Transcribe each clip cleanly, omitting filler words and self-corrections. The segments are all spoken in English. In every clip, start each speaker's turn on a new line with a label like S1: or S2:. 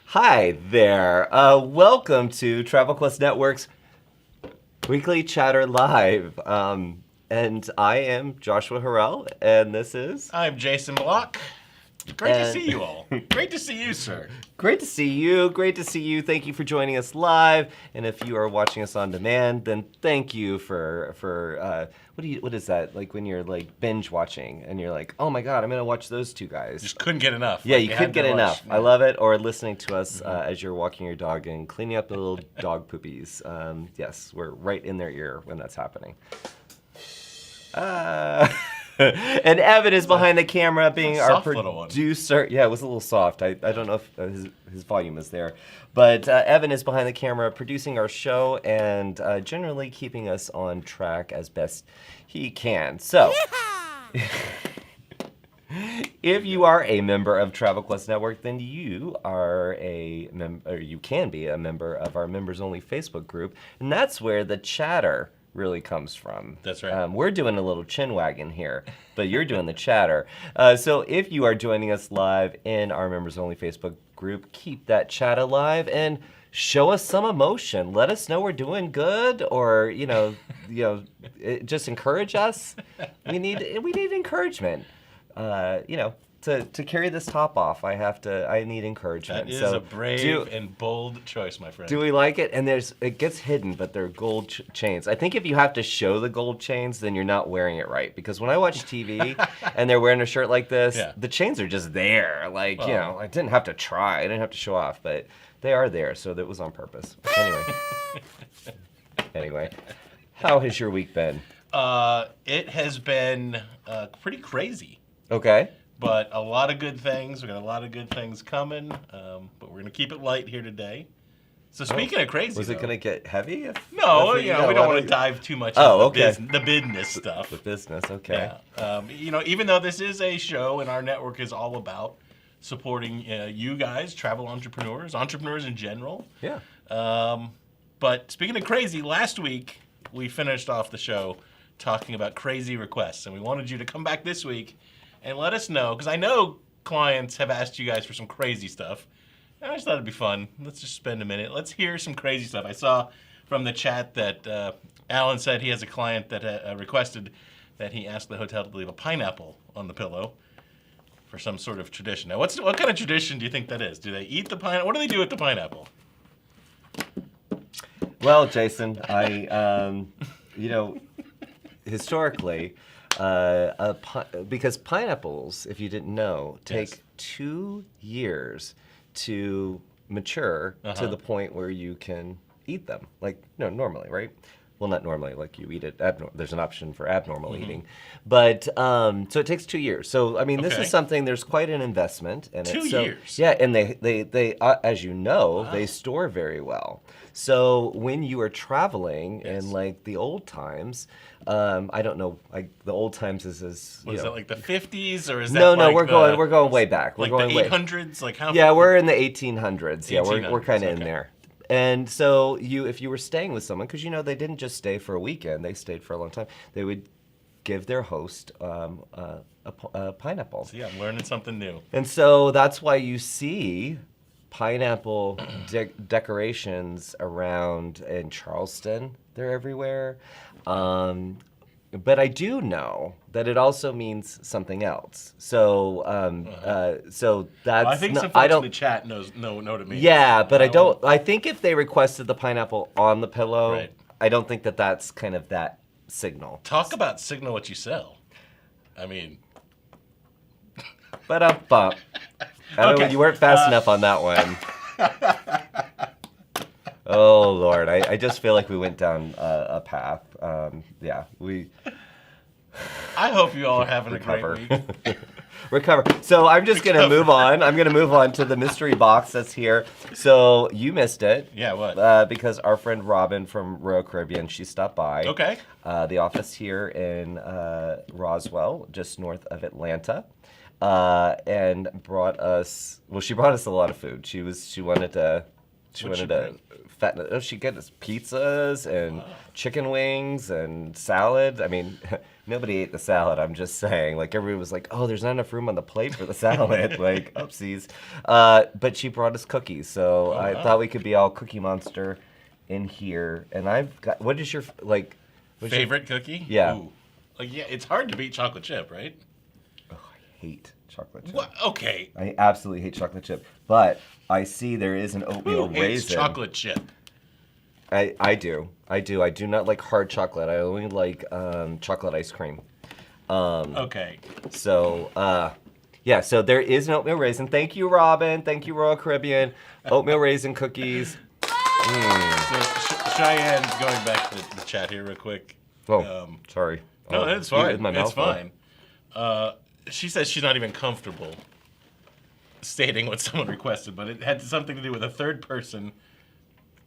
S1: Hi there. Welcome to Travel Quest Network's Weekly Chatter Live. And I am Joshua Harrell, and this is...
S2: I'm Jason Block. Great to see you all. Great to see you, sir.
S1: Great to see you. Great to see you. Thank you for joining us live. And if you are watching us on demand, then thank you for what is that? Like when you're like binge watching and you're like, oh my God, I'm gonna watch those two guys.
S2: Just couldn't get enough.
S1: Yeah,
S2: like,
S1: you couldn't get enough.
S2: Yeah.
S1: I love it. Or listening to us as you're walking your dog and cleaning up the little dog poopies. Yes, we're right in their ear when that's happening. And Evan is behind the camera being our producer. Yeah, it was a little soft. I don't know if his volume is there. But Evan is behind the camera producing our show and generally keeping us on track as best he can. So, if you are a member of Travel Quest Network, then you are you can be a member of our members only Facebook group. And that's where the chatter really comes from.
S2: That's right.
S1: We're doing a little chin wagging here, but you're doing the chatter. So if you are joining us live in our members only Facebook group, keep that chat alive and show us some emotion. Let us know we're doing good, or just encourage us. We need encouragement. To carry this top off, I need encouragement.
S2: That is a brave and bold choice, my friend.
S1: Do we like it? And it gets hidden, but they're gold chains. I think if you have to show the gold chains, then you're not wearing it right. Because when I watch TV and they're wearing a shirt like this, the chains are just there. Like, I didn't have to try. I didn't have to show off, but they are there, so that was on purpose. Anyway, how has your week been?
S2: It has been pretty crazy.
S1: Okay.
S2: But a lot of good things. We got a lot of good things coming. But we're gonna keep it light here today. So speaking of crazy,
S1: was it gonna get heavy?
S2: No, we don't want to dive too much into the business stuff.
S1: The business, okay.
S2: Yeah. Even though this is a show and our network is all about supporting you guys, travel entrepreneurs in general.
S1: Yeah.
S2: But speaking of crazy, last week we finished off the show talking about crazy requests, and we wanted you to come back this week and let us know, because I know clients have asked you guys for some crazy stuff. And I just thought it'd be fun. Let's just spend a minute. Let's hear some crazy stuff. I saw from the chat that Alan said he has a client that requested that he asked the hotel to leave a pineapple on the pillow for some sort of tradition. Now, what kind of tradition do you think that is? Do they eat the pineapple? What do they do with the pineapple?
S1: Well, Jason, historically, because pineapples, if you didn't know, take 2 years to mature to the point where you can eat them, normally, right? Well, not normally, like you eat it. There's an option for abnormal eating, but so it takes 2 years. So this is something. There's quite an investment in it.
S2: 2 years.
S1: Yeah, and they as you know, they store very well. So when you are traveling in like the old times, I don't know, like the old times is
S2: it like the 50s or is that?
S1: No, we're going way back. We're
S2: going
S1: the
S2: 800s, like how?
S1: Yeah, we're in the 1800s. Yeah, we're kind of in
S2: okay.
S1: there. And so if you were staying with someone, because they didn't just stay for a weekend, they stayed for a long time, they would give their host a pineapple.
S2: So yeah, I'm learning something new.
S1: And so that's why you see pineapple decorations around in Charleston. They're everywhere. But I do know that it also means something else. So, so that's.
S2: I think some folks in the chat know what it means.
S1: Yeah, but I don't. I think if they requested the pineapple on the pillow, I don't think that's kind of that signal.
S2: Talk about signal what you sell. I mean.
S1: But you weren't fast enough on that one. Oh Lord, I just feel like we went down a path.
S2: I hope you all are having a great week.
S1: Recover. So I'm just gonna move on. I'm gonna move on to the mystery box that's here. So you missed it.
S2: Yeah, what?
S1: Because our friend Robin from Royal Caribbean, she stopped by.
S2: Okay.
S1: The office here in Roswell, just north of Atlanta. And brought us. Well, she brought us a lot of food. She wanted to She
S2: What'd
S1: wanted to fatten. Oh, she got us pizzas and chicken wings and salad. I mean, nobody ate the salad. I'm just saying. Like everybody was like, "Oh, there's not enough room on the plate for the salad." Like, oopsies. But she brought us cookies, so I thought we could be all Cookie Monster in here. And I've got. What is your like?
S2: Favorite cookie?
S1: Yeah.
S2: Ooh. Like, yeah, it's hard to beat chocolate chip, right?
S1: Oh, I hate chocolate chip.
S2: What? Okay.
S1: I absolutely hate chocolate chip. But I see there is an oatmeal
S2: Who hates
S1: raisin.
S2: chocolate chip?
S1: I do. I do not like hard chocolate. I only like chocolate ice cream.
S2: Okay.
S1: So, yeah, so there is an oatmeal raisin. Thank you, Robin. Thank you, Royal Caribbean. Oatmeal raisin cookies.
S2: So Cheyenne's going back to the chat here real quick.
S1: Oh, sorry.
S2: No,
S1: Oh,
S2: it's fine.
S1: with my
S2: It's
S1: mouth full.
S2: fine. She says she's not even comfortable stating what someone requested, but it had something to do with a third person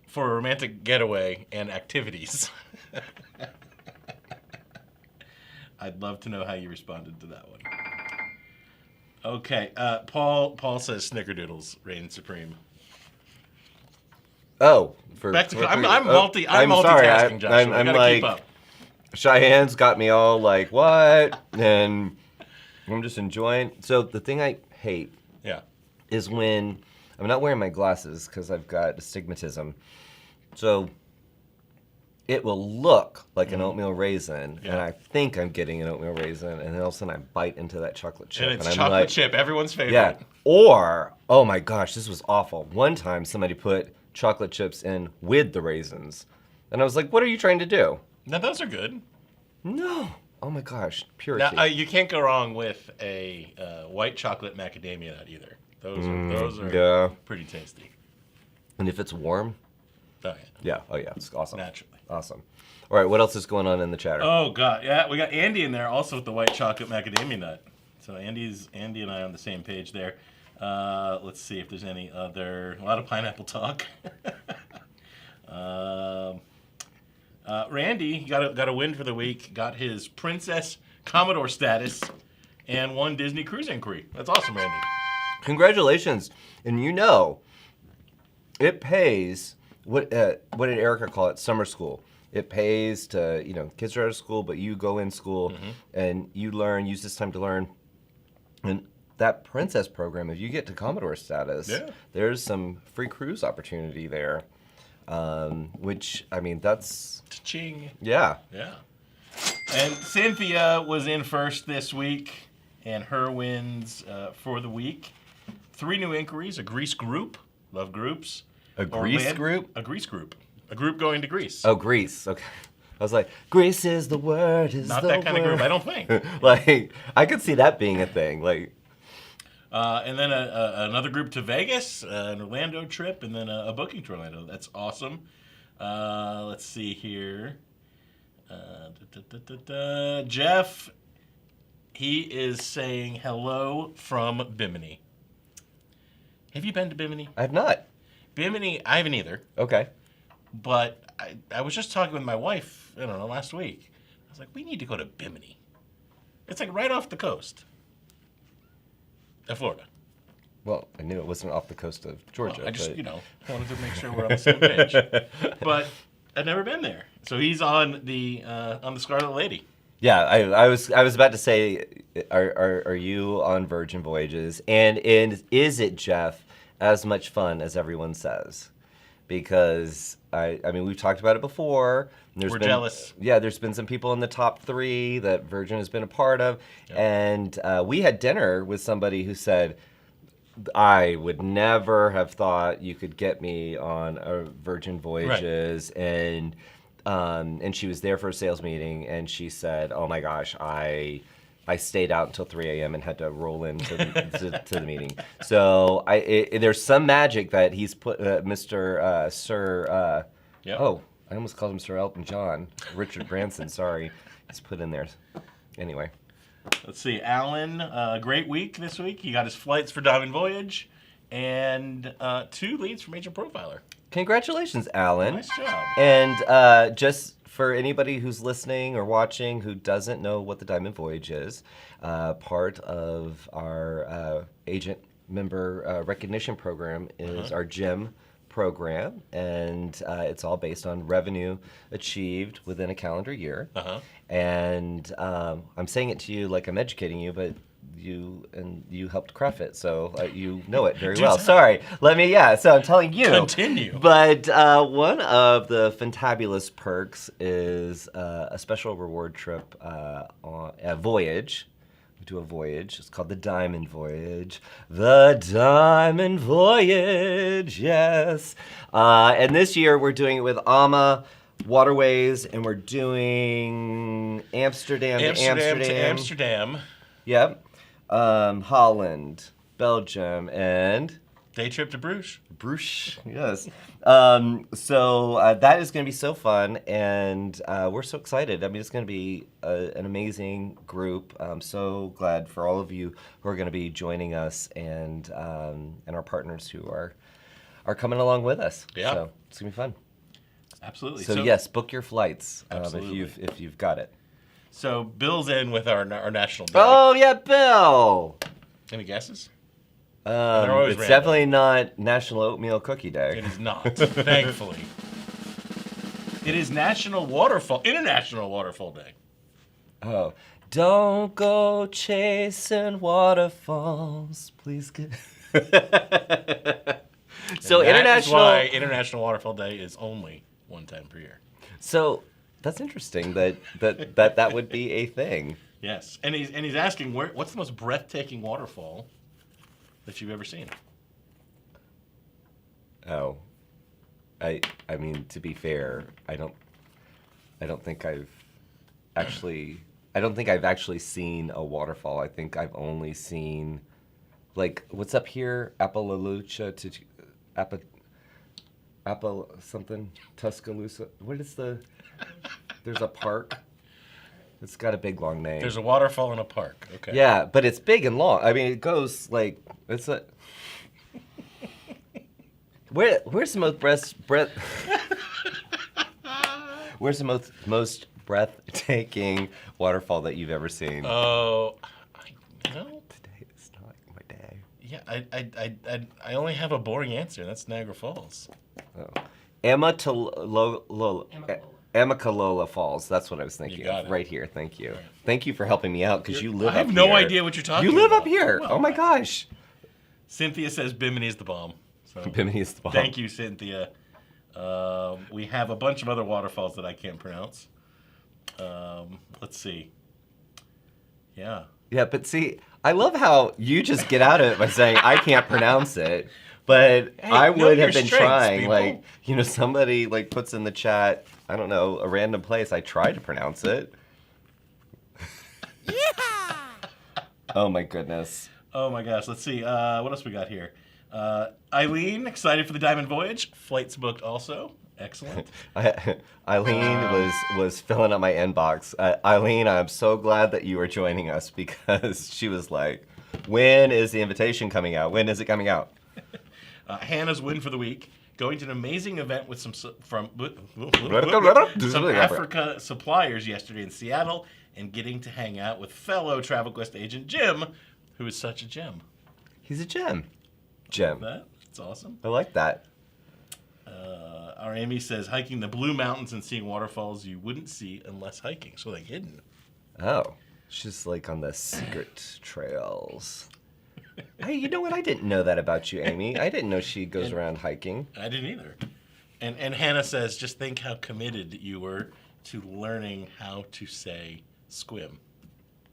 S2: for a romantic getaway and activities. I'd love to know how you responded to that one. Okay, Paul says Snickerdoodles reign supreme.
S1: Oh,
S2: Back to I'm
S1: sorry,
S2: multitasking, Joshua.
S1: I'm
S2: gotta
S1: like,
S2: keep up.
S1: Cheyenne's got me all like, what? And I'm just enjoying. So the thing I hate
S2: Yeah.
S1: is when I'm not wearing my glasses because I've got astigmatism. So it will look like an oatmeal raisin,
S2: Yeah.
S1: and I think I'm getting an oatmeal raisin, and then all of a sudden I bite into that chocolate chip.
S2: And it's
S1: I'm
S2: chocolate
S1: like,
S2: chip, everyone's favorite.
S1: yeah. Or, oh my gosh, this was awful. One time somebody put chocolate chips in with the raisins. And I was like, what are you trying to do?
S2: Now, those are good.
S1: No. Oh my gosh, purity.
S2: Now, you can't go wrong with a white chocolate macadamia nut either. Those are
S1: yeah.
S2: pretty tasty.
S1: And if it's warm?
S2: Oh, yeah.
S1: Yeah. Oh yeah, it's awesome.
S2: Naturally.
S1: Awesome. All right, what else is going on in the chatter?
S2: Oh, God. Yeah, we got Andy in there also with the white chocolate macadamia nut. So Andy and I are on the same page there. Let's see if there's any other... A lot of pineapple talk. Randy got a win for the week. Got his Princess Commodore status and won Disney Cruise Inquiry. That's awesome, Randy.
S1: Congratulations. And you know, it pays... What did Erica call it? Summer school. It pays to, kids are out of school, but you go in school and you learn, use this time to learn. And that Princess program, if you get to Commodore status, there's some free cruise opportunity there. Which, I mean, that's...
S2: Cha-ching.
S1: Yeah.
S2: Yeah. And Cynthia was in first this week, and her wins for the week. 3 new inquiries, a Greece group. Love groups.
S1: A Greece group?
S2: A Greece group. A group going to Greece.
S1: Oh, Greece. Okay. I was like, Greece is the word, is
S2: Not
S1: the
S2: that kind
S1: word.
S2: of group, I don't think.
S1: Like, I could see that being a thing. Like,
S2: And then another group to Vegas, an Orlando trip, and then a booking to Orlando. That's awesome. Let's see here. Jeff, he is saying hello from Bimini. Have you been to Bimini?
S1: I have not.
S2: Bimini, I haven't either.
S1: Okay.
S2: But I was just talking with my wife, I don't know, last week. I was like, we need to go to Bimini. It's like right off the coast of Florida.
S1: Well, I knew it wasn't off the coast of Georgia.
S2: Well, I just,
S1: but...
S2: wanted to make sure we're on the same page. But I've never been there. So he's on the Scarlet Lady.
S1: Yeah, I was about to say, are you on Virgin Voyages? And is it, Jeff, as much fun as everyone says? Because I mean we've talked about it before.
S2: We're jealous.
S1: Yeah, there's been some people in the top 3 that Virgin has been a part of, and we had dinner with somebody who said, I would never have thought you could get me on a Virgin Voyages, right. And she was there for a sales meeting, and she said, "Oh my gosh, I stayed out until 3 a.m. and had to roll into to the meeting." So there's some magic that he's put, Sir. Oh, I almost called him Sir Elton John, Richard Branson. Sorry, he's put in there. Anyway.
S2: Let's see, Alan, great week this week. He got his flights for Diamond Voyage and 2 leads from Agent Profiler.
S1: Congratulations, Alan.
S2: Nice job.
S1: And just for anybody who's listening or watching who doesn't know what the Diamond Voyage is, part of our agent member recognition program is our GEM program, and it's all based on revenue achieved within a calendar year.
S2: Uh-huh.
S1: And I'm saying it to you like I'm educating you, but you helped craft it, so you know it very well.
S2: tell.
S1: Sorry, so I'm telling you.
S2: Continue.
S1: But one of the fantabulous perks is a special reward trip on a voyage. We do a voyage. It's called the Diamond Voyage. The Diamond Voyage, yes. And this year we're doing it with AMA Waterways, and we're doing Amsterdam to
S2: Amsterdam.
S1: Yep. Holland, Belgium, and
S2: Day trip to Bruges.
S1: Bruges, yes. So that is going to be so fun, and we're so excited. I mean, it's going to be an amazing group. I'm so glad for all of you who are going to be joining us, and our partners who are coming along with us.
S2: Yeah.
S1: So it's going to be fun.
S2: Absolutely.
S1: So yes, book your flights if you've got it.
S2: So Bill's in with our national day.
S1: Oh yeah, Bill.
S2: Any guesses?
S1: It's
S2: always random.
S1: definitely not National Oatmeal Cookie Day.
S2: It is not, thankfully. It is International Waterfall Day.
S1: Oh, don't go chasing waterfalls, please. So
S2: And that is
S1: international.
S2: why International Waterfall Day is only one time per year.
S1: So that's interesting that would be a thing.
S2: Yes, and he's asking what's the most breathtaking waterfall that you've ever seen?
S1: Oh, I mean, to be fair, I don't think I've actually seen a waterfall. I think I've only seen, like, what's up here, Appalachia Apple something, Tuscaloosa. What is there's a park. It's got a big long name.
S2: There's a waterfall in a park. Okay.
S1: Yeah, but it's big and long. I mean, it goes like it's a. Where's the Where's the most breathtaking waterfall that you've ever seen?
S2: Oh, today
S1: is not my day.
S2: Yeah, I only have a boring answer. That's Niagara Falls.
S1: Oh. Amicalola Falls. That's what I was thinking
S2: got
S1: of.
S2: it.
S1: Right here. Thank you. Thank you for helping me out because you live up
S2: I
S1: here.
S2: have no idea what you're talking
S1: You live
S2: about.
S1: up here.
S2: Well,
S1: Oh my gosh.
S2: Cynthia says Bimini is the bomb. So
S1: Bimini is the bomb.
S2: thank you, Cynthia. We have a bunch of other waterfalls that I can't pronounce. Let's see. Yeah.
S1: Yeah, but see, I love how you just get out of it by saying I can't pronounce it. But
S2: Hey,
S1: I
S2: know
S1: would
S2: your
S1: have been
S2: strengths,
S1: trying,
S2: people.
S1: like, somebody like puts in the chat, I don't know, a random place. I try to pronounce it. Yeah. Oh my goodness.
S2: Oh my gosh. Let's see. What else we got here? Eileen, excited for the Diamond Voyage. Flights booked also. Excellent.
S1: Eileen was filling up my inbox. Eileen, I'm so glad that you are joining us because she was like, when is the invitation coming out? When is it coming out?
S2: Hannah's win for the week. Going to an amazing event with some Africa suppliers yesterday in Seattle and getting to hang out with fellow Travel Quest agent Jim, who is such a gem.
S1: He's a gem. Gem.
S2: That's awesome.
S1: I like that.
S2: Our Amy says hiking the Blue Mountains and seeing waterfalls you wouldn't see unless hiking. So like hidden.
S1: Oh, she's like on the secret trails. Hey, you know what? I didn't know that about you, Amy. I didn't know she goes around hiking.
S2: I didn't either. And Hannah says, just think how committed you were to learning how to say squim.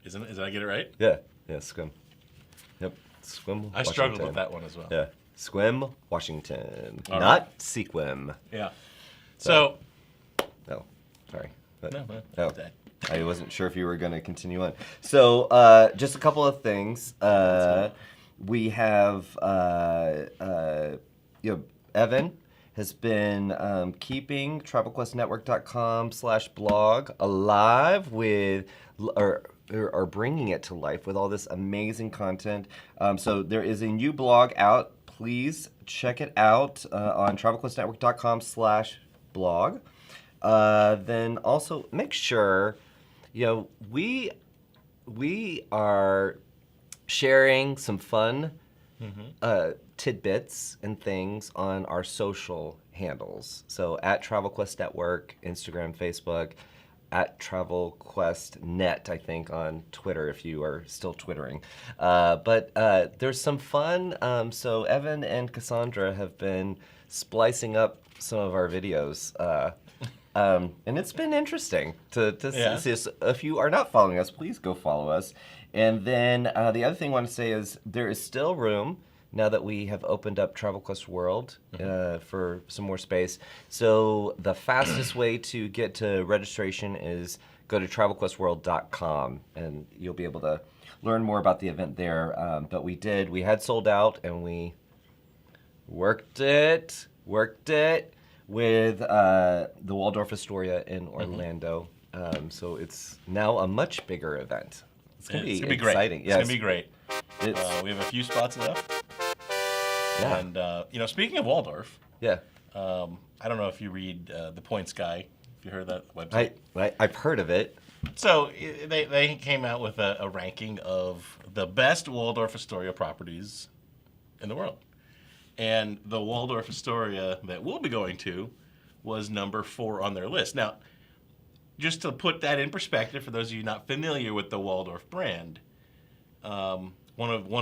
S2: Did I get it right?
S1: Yeah, swim. Yep, swim.
S2: I struggled with that one as well.
S1: Yeah, swim, Washington,
S2: All
S1: not sequim.
S2: Yeah. So.
S1: Oh, sorry.
S2: No.
S1: I wasn't sure if you were going to continue on. So, just a couple of things. We have, Evan has been keeping TravelQuestNetwork.com/blog alive with, or bringing it to life with all this amazing content. So there is a new blog out. Please check it out on TravelQuestNetwork.com/blog. Then also make sure, we are sharing some fun tidbits and things on our social handles. So at Travel Quest Network, Instagram, Facebook, at Travel Quest Net, I think, on Twitter if you are still twittering. But there's some fun. So Evan and Cassandra have been splicing up some of our videos. And it's been interesting to see us. If you are not following us, please go follow us. And then the other thing I want to say is there is still room now that we have opened up Travel Quest World for some more space. So the fastest way to get to registration is go to travelquestworld.com, and you'll be able to learn more about the event there. But we had sold out, and we worked it with the Waldorf Astoria in Orlando. So it's now a much bigger event. It's going to be exciting.
S2: Great. It's going to be great. We have a few spots left.
S1: Yeah.
S2: And, speaking of Waldorf,
S1: yeah.
S2: I don't know if you read The Points Guy, if you heard that website.
S1: I've heard of it.
S2: So they came out with a ranking of the best Waldorf Astoria properties in the world. And the Waldorf Astoria that we'll be going to was number 4 on their list. Now, just to put that in perspective, for those of you not familiar with the Waldorf brand, one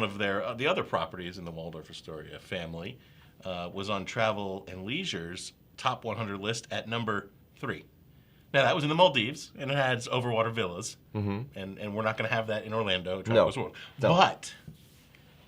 S2: of the other properties in the Waldorf Astoria family was on Travel and Leisure's top 100 list at number 3. Now, that was in the Maldives, and it has overwater villas, and we're not going to have that in Orlando.
S1: No.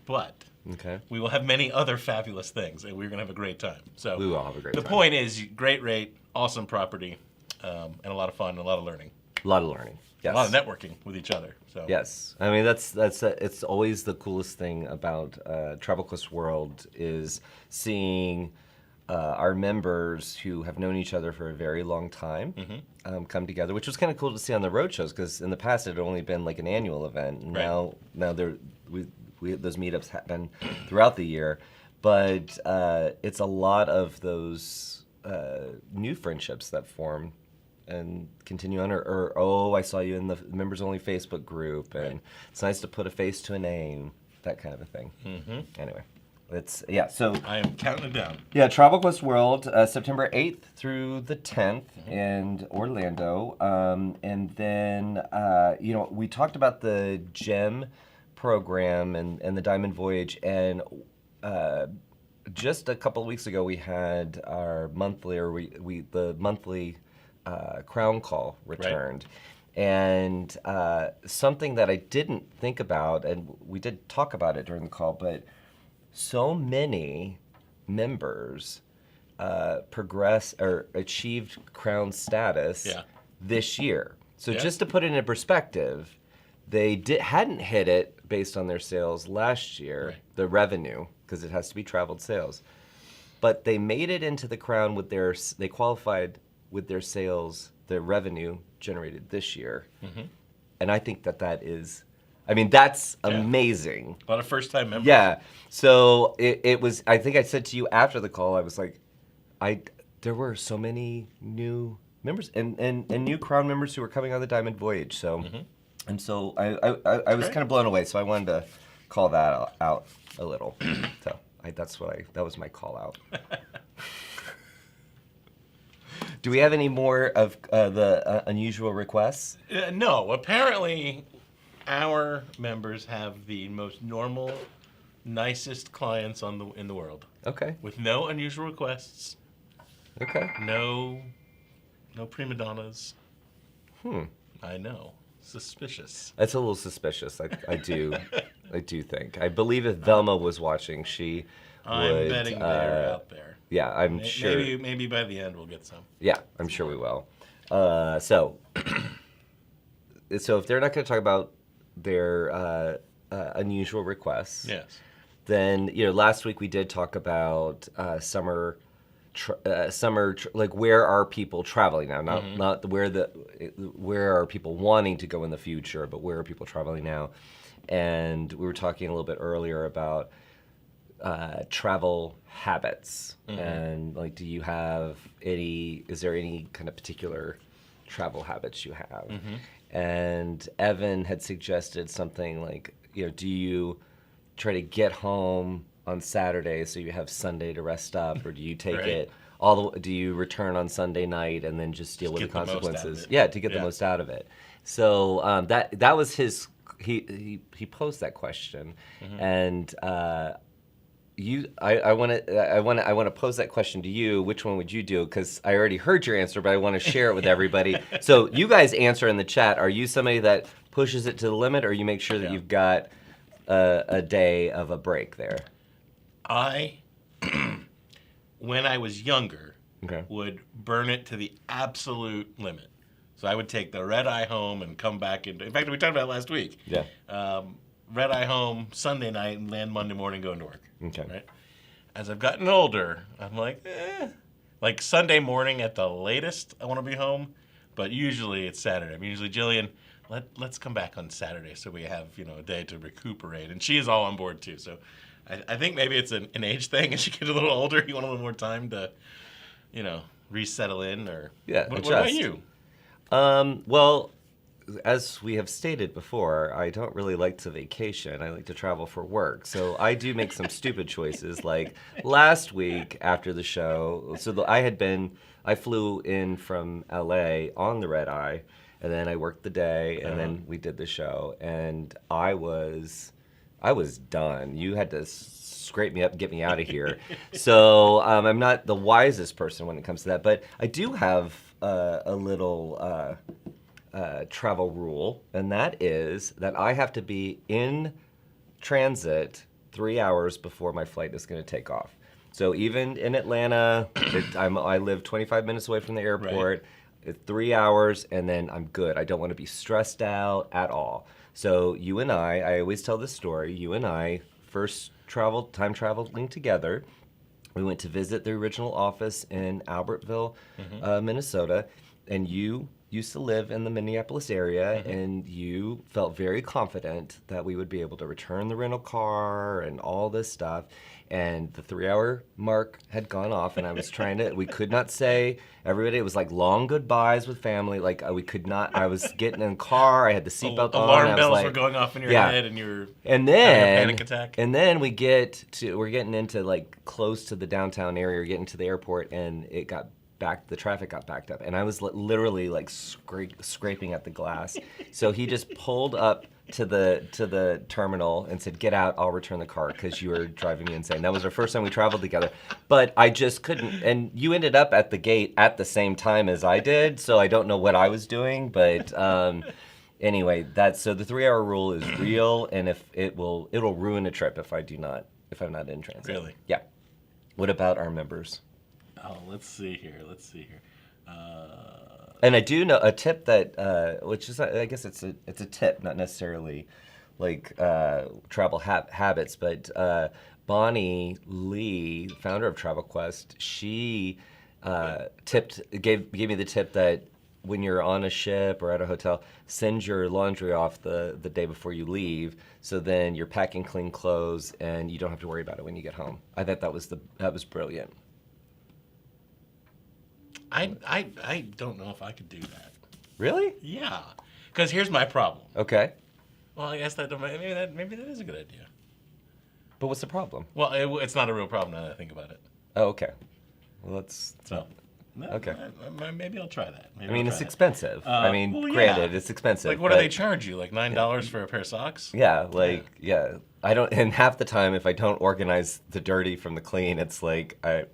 S2: But
S1: okay,
S2: we will have many other fabulous things, and we're going to have a great time. So
S1: we will have a great time.
S2: The point is, great rate, awesome property, and a lot of fun, and a lot of learning.
S1: A lot of learning. Yes.
S2: A lot of networking with each other. So
S1: yes, I mean that's it's always the coolest thing about Travel Quest World is seeing our members who have known each other for a very long time come together, which was kind of cool to see on the road shows because in the past it had only been like an annual event. And now those meetups happen throughout the year, but it's a lot of those new friendships that form and continue on, or I saw you in the members only Facebook group, and it's nice to put a face to a name, that kind of a thing. Anyway, so
S2: I am counting it down.
S1: Yeah, Travel Quest World, September 8th through the 10th in Orlando, and then we talked about the GEM program and the Diamond Voyage, and just a couple of weeks ago we had our monthly, the monthly Crown Call returned. And something that I didn't think about, and we did talk about it during the call, but so many members progress or achieved Crown status this year. So just to put it in perspective, they hadn't hit it based on their sales last year, the revenue, because it has to be traveled sales. But they made it into the Crown they qualified with their sales, their revenue generated this year. And I think that is, that's amazing.
S2: A lot of first-time members.
S1: Yeah. So it was, I think I said to you after the call, I was like, there were so many new members and new Crown members who were coming on the Diamond Voyage. So, and so I was kind of blown away. So I wanted to call that out a little. So that was my call out. Do we have any more of the unusual requests?
S2: No. Apparently, our members have the most normal, nicest clients in the world.
S1: Okay.
S2: With no unusual requests.
S1: Okay.
S2: No prima donnas. I know. Suspicious.
S1: That's a little suspicious. I do think. I believe if Velma was watching, she
S2: I'm
S1: would.
S2: betting they're out there.
S1: Yeah, I'm sure.
S2: Maybe by the end we'll get some.
S1: Yeah, I'm sure we will. So if they're not going to talk about their unusual requests, then last week we did talk about summer, like where are people traveling now? Not where are people wanting to go in the future, but where are people traveling now? And we were talking a little bit earlier about travel habits and like, do you have is there any kind of particular travel habits you have? And Evan had suggested something like, do you try to get home on Saturday so you have Sunday to rest up, or do you take
S2: Right.
S1: it do you return on Sunday night and then just deal with the
S2: get the most out of
S1: consequences?
S2: it.
S1: Yeah, to get the
S2: Yeah.
S1: most out of it. So that was his. He posed that question,
S2: Mm-hmm.
S1: and I want to pose that question to you. Which one would you do? Because I already heard your answer, but I want to share it with everybody. So you guys answer in the chat. Are you somebody that pushes it to the limit, or you make sure that
S2: Yeah.
S1: you've got a day of a break there?
S2: I, when I was younger,
S1: Okay.
S2: would burn it to the absolute limit. So I would take the red eye home and come back into. In fact, we talked about it last week.
S1: Yeah.
S2: Red eye home Sunday night and land Monday morning going to work.
S1: Okay.
S2: Right. As I've gotten older, I'm like, like Sunday morning at the latest, I want to be home. But usually it's Saturday. I mean, usually Jillian, let's come back on Saturday so we have a day to recuperate, and she is all on board too. So I think maybe it's an age thing. As you get a little older, you want a little more time to, resettle in. Or what about
S1: adjust.
S2: you?
S1: Well, as we have stated before, I don't really like to vacation. I like to travel for work. So I do make some stupid choices. Like last week after the show, I flew in from LA on the red eye, and then I worked the day, and then we did the show, and I was done. You had to scrape me up, get me out of here. So I'm not the wisest person when it comes to that, but I do have a little travel rule, and that is that I have to be in transit 3 hours before my flight is going to take off. So even in Atlanta, I live 25 minutes away from the airport. It's 3 hours, and then I'm good. I don't want to be stressed out at all. So you and I always tell this story. You and I first time traveling together. We went to visit the original office in Albertville, Minnesota, and you used to live in the Minneapolis area, and you felt very confident that we would be able to return the rental car and all this stuff. And the 3 hour mark had gone off, and I was we could not say everybody. It was like long goodbyes with family. Like we could not. I was getting in the car. I had the seatbelt on.
S2: Alarm
S1: I was
S2: bells
S1: like,
S2: were going off in your head, and you're
S1: and
S2: having a
S1: then
S2: panic attack.
S1: And then we're getting into like close to the downtown area, getting to the airport, and the traffic got backed up, and I was literally like scraping at the glass. So he just pulled up to the terminal and said, "Get out, I'll return the car," because you were driving me insane. That was our first time we traveled together, but I just couldn't. And you ended up at the gate at the same time as I did, so I don't know what I was doing, but anyway, so the 3 hour rule is real, and if it'll ruin a trip if I'm not in transit.
S2: Really?
S1: Yeah. What about our members?
S2: Oh, let's see here.
S1: And I do know a tip that, which is, I guess it's a tip, not necessarily like travel habits, but Bonnie Lee, founder of Travel Quest, she gave me the tip that when you're on a ship or at a hotel, send your laundry off the day before you leave, so then you're packing clean clothes and you don't have to worry about it when you get home. I thought that was brilliant.
S2: I don't know if I could do that.
S1: Really?
S2: Yeah, because here's my problem.
S1: Okay.
S2: Well, I guess maybe that is a good idea.
S1: But what's the problem?
S2: Well, it's not a real problem now that I think about it.
S1: Oh, okay. Well, okay.
S2: Maybe I'll try that.
S1: I mean, it's expensive. Granted, it's expensive.
S2: Like, what do they charge you? Like $9 for a pair of socks?
S1: Yeah, I don't, and half the time, if I don't organize the dirty from the clean, it's like, a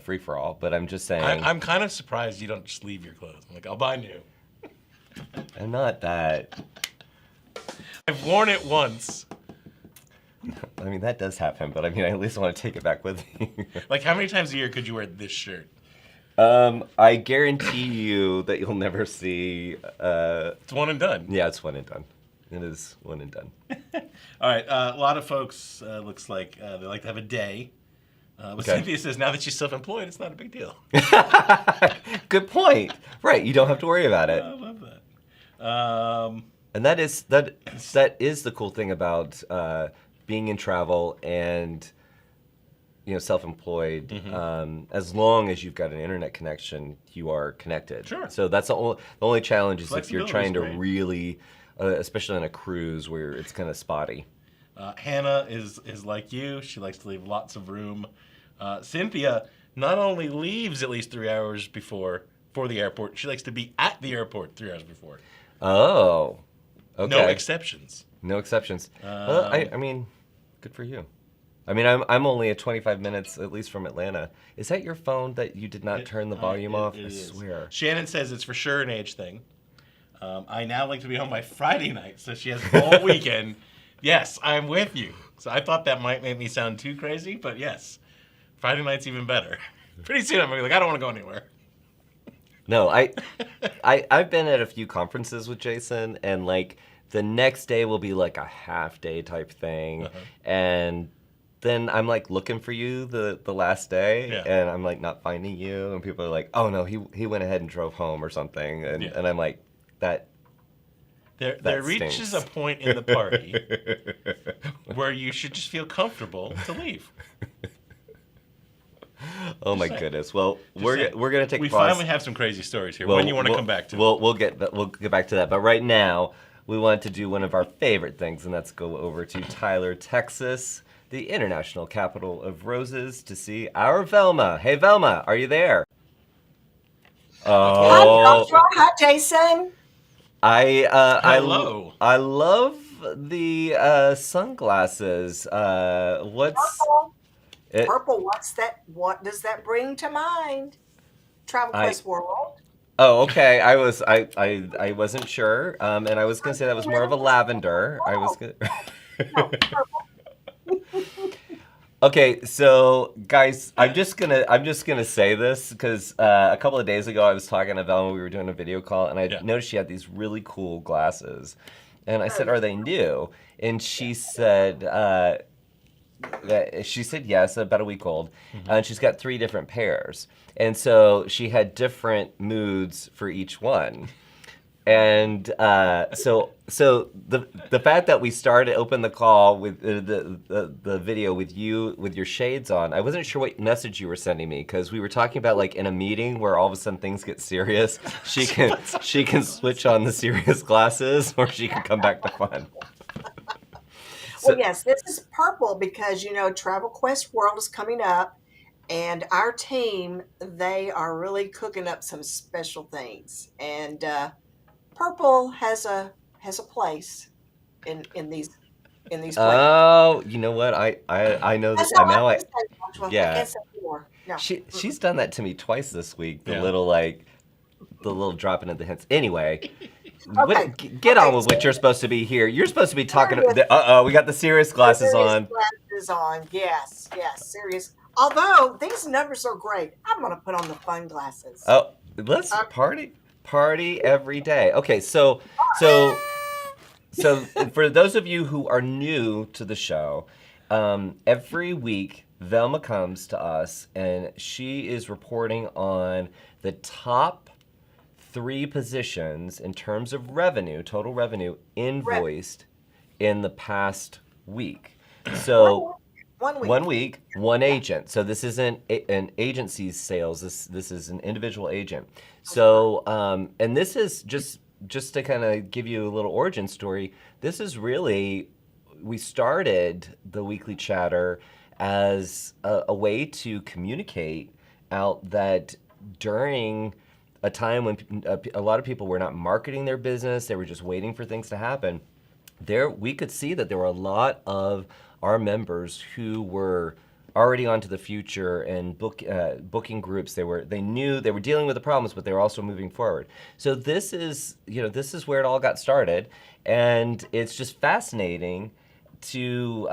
S1: free for all. But I'm just saying.
S2: I'm kind of surprised you don't just leave your clothes. I'm like, I'll buy new.
S1: I'm not that.
S2: I've worn it once.
S1: I mean, that does happen, but I mean, I at least want to take it back with me.
S2: Like, how many times a year could you wear this shirt?
S1: I guarantee you that you'll never see.
S2: It's one and done.
S1: Yeah, it's one and done. It is one and done.
S2: All right. A lot of folks looks like they like to have a day. But
S1: Okay.
S2: Cynthia says now that she's self-employed, it's not a big deal.
S1: Good point. Right, you don't have to worry about it.
S2: I love that.
S1: And that is the cool thing about being in travel and self-employed. As long as you've got an internet connection, you are connected.
S2: Sure.
S1: So that's the only challenge is if you're
S2: Flexibility's
S1: trying to
S2: great.
S1: really, especially on a cruise where it's kind of spotty.
S2: Hannah is like you. She likes to leave lots of room. Cynthia not only leaves at least 3 hours before for the airport, she likes to be at the airport 3 hours before.
S1: Oh, okay.
S2: No exceptions.
S1: No exceptions. Well, I mean, good for you. I mean, I'm only at 25 minutes at least from Atlanta. Is that your phone that you did not turn the volume off? I swear.
S2: Shannon says it's for sure an age thing. I now like to be home by Friday night, so she has all weekend. Yes, I'm with you. So I thought that might make me sound too crazy, but yes, Friday night's even better. Pretty soon I'm gonna be like, I don't want to go anywhere.
S1: No, I've been at a few conferences with Jason, and like the next day will be like a half day type thing, and then I'm like looking for you the last day, and I'm like not finding you, and people are like, oh no, he went ahead and drove home or something, and I'm like that.
S2: There reaches a point in the party where you should just feel comfortable to leave.
S1: Oh my goodness! Well, we're gonna take.
S2: We finally have some crazy stories here. When you want to come back to?
S1: We'll get back to that. But right now, we want to do one of our favorite things, and that's go over to Tyler, Texas, the international capital of roses, to see our Velma. Hey, Velma, are you there?
S3: Oh, hi, Jason.
S2: Hello.
S1: I love the sunglasses.
S3: Purple. What's that? What does that bring to mind? Travel Quest World.
S1: Oh, okay. I wasn't sure, and I was gonna say that was more of a lavender. I was gonna.
S3: No, purple.
S1: Okay, so guys, I'm just gonna say this because a couple of days ago I was talking to Velma. We were doing a video call, and I noticed she had these really cool glasses, and I said, "Are they new?" And she said yes, about a week old, and she's got 3 different pairs, and so she had different moods for each one. And so the fact that we opened the call with the video with you with your shades on, I wasn't sure what message you were sending me, because we were talking about like in a meeting where all of a sudden things get serious. She can switch on the serious glasses, or she can come back to fun.
S3: Well, yes, this is purple because Travel Quest World is coming up, and our team, they are really cooking up some special things, and purple has a place in these places.
S1: Oh, you know what? I know this. Now I
S3: yeah. I can't say more. No.
S1: She's done that to me twice this week. The little dropping of the hints. Anyway, get on with what you're supposed to be here. You're supposed to be talking. We got the serious glasses on.
S3: Glasses on. Yes, serious. Although these numbers are great, I'm gonna put on the fun glasses.
S1: Oh, let's party every day. Okay, so for those of you who are new to the show, every week Velma comes to us and she is reporting on the top 3 positions in terms of revenue, total revenue invoiced in the past week. So 1 week, 1 agent. So this isn't an agency's sales. This is an individual agent. So and this is just to kind of give you a little origin story. This is really, we started the weekly chatter as a way to communicate out that during a time when a lot of people were not marketing their business, they were just waiting for things to happen. We could see that there were a lot of our members who were already onto the future and booking groups. They knew they were dealing with the problems, but they were also moving forward. So this is where it all got started, and it's just fascinating to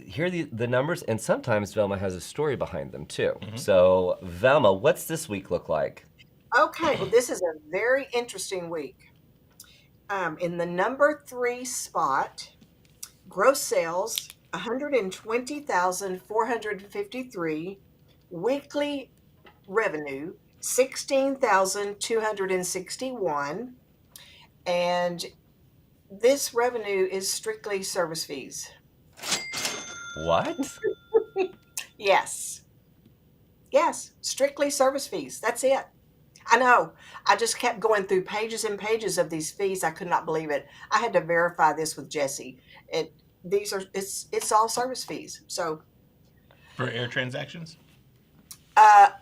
S1: hear the numbers. And sometimes Velma has a story behind them too. So Velma, what's this week look like?
S3: Okay, well, this is a very interesting week. In the number 3 spot, gross sales 120,453, weekly revenue 16,261, and this revenue is strictly service fees.
S1: What?
S3: Yes, strictly service fees. That's it. I know. I just kept going through pages and pages of these fees. I could not believe it. I had to verify this with Jesse. it's all service fees. So
S2: For air transactions?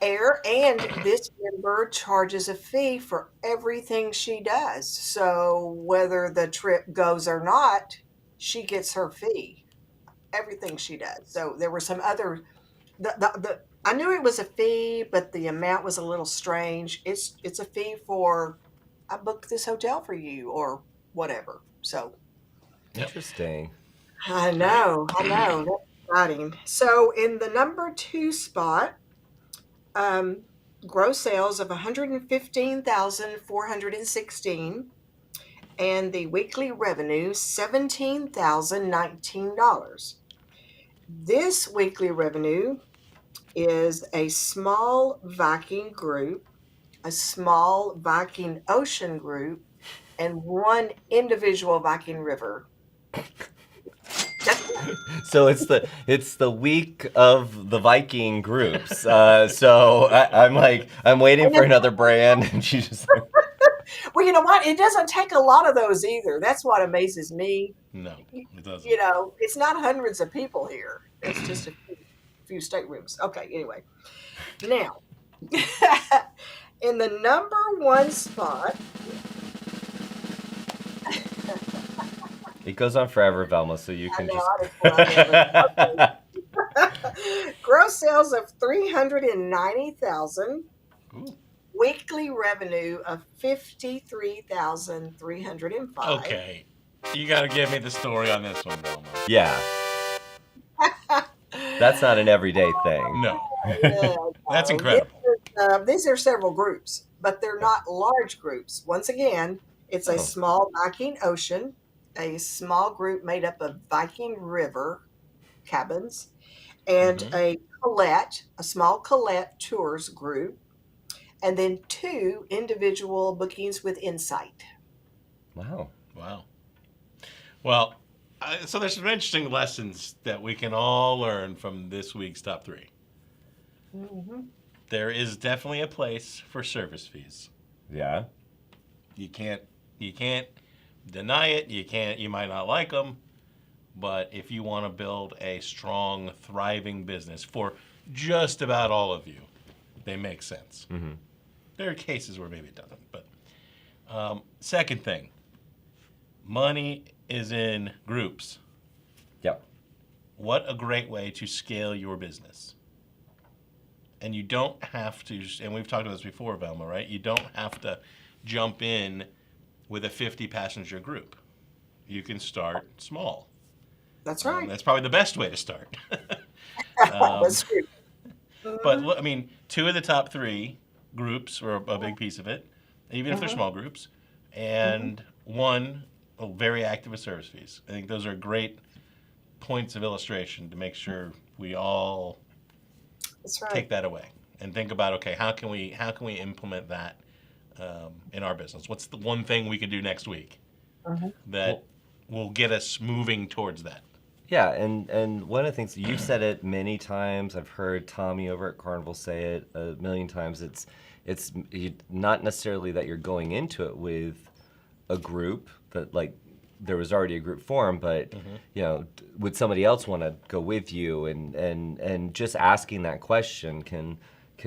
S3: air, and this member charges a fee for everything she does. So whether the trip goes or not, she gets her fee. Everything she does. So there were some other the I knew it was a fee, but the amount was a little strange. It's a fee for I booked this hotel for you or whatever. So
S2: Yep.
S1: Interesting.
S3: I know. That's exciting. So in the number two spot, um, gross sales of 115,416 and the weekly revenue $17,019. This weekly revenue is a small Viking group, a small Viking ocean group, and one individual Viking river. That's
S1: So it's the week of the Viking groups. So I'm waiting for another brand, and she just
S3: well, you know what? It doesn't take a lot of those either. That's what amazes me.
S2: No, it doesn't.
S3: You know, it's not hundreds of people here. It's just a few staterooms. Okay, anyway. Now, in the number one spot,
S1: it goes on forever, Velma. So you
S3: I
S1: can
S3: know
S1: just.
S3: I just love it. Okay. Gross sales of 390,000,
S2: Ooh.
S3: weekly revenue of 53,305.
S2: Okay. You got to give me the story on this one, Velma.
S1: Yeah, that's not an everyday thing.
S2: No.
S3: Yeah,
S2: That's incredible.
S3: these are several groups, but they're not large groups. Once again, it's a
S1: Oh.
S3: small Viking Ocean, a small group made up of Viking River cabins, and
S2: Mhm.
S3: a small Colette Tours group, and then two individual bookings with Insight.
S1: Wow.
S2: Wow. Well, so there's some interesting lessons that we can all learn from this week's top three.
S3: Mm-hmm.
S2: There is definitely a place for service fees.
S1: Yeah.
S2: You can't deny it. You might not like them, but if you want to build a strong, thriving business for just about all of you, they make sense.
S1: Mm-hmm.
S2: There are cases where maybe it doesn't, but second thing, money is in groups.
S1: Yep.
S2: What a great way to scale your business. And you don't have to, and we've talked about this before, Velma, right? You don't have to jump in with a 50-passenger group. You can start small.
S3: That's right.
S2: That's probably the best way to start.
S3: That's true.
S2: But look, I mean, two of the top three groups are a big piece of it, even if they're small groups, and one very active with service fees. I think those are great points of illustration to make sure we all
S3: That's right.
S2: take that away and think about, okay, how can we implement that in our business? What's the one thing we could do next week that will get us moving towards that?
S1: Yeah, and one of the things, you've said it many times, I've heard Tommy over at Carnival say it a million times, it's not necessarily that you're going into it with a group that, like, there was already a group formed, but you know, would somebody else want to go with you? And just asking that question can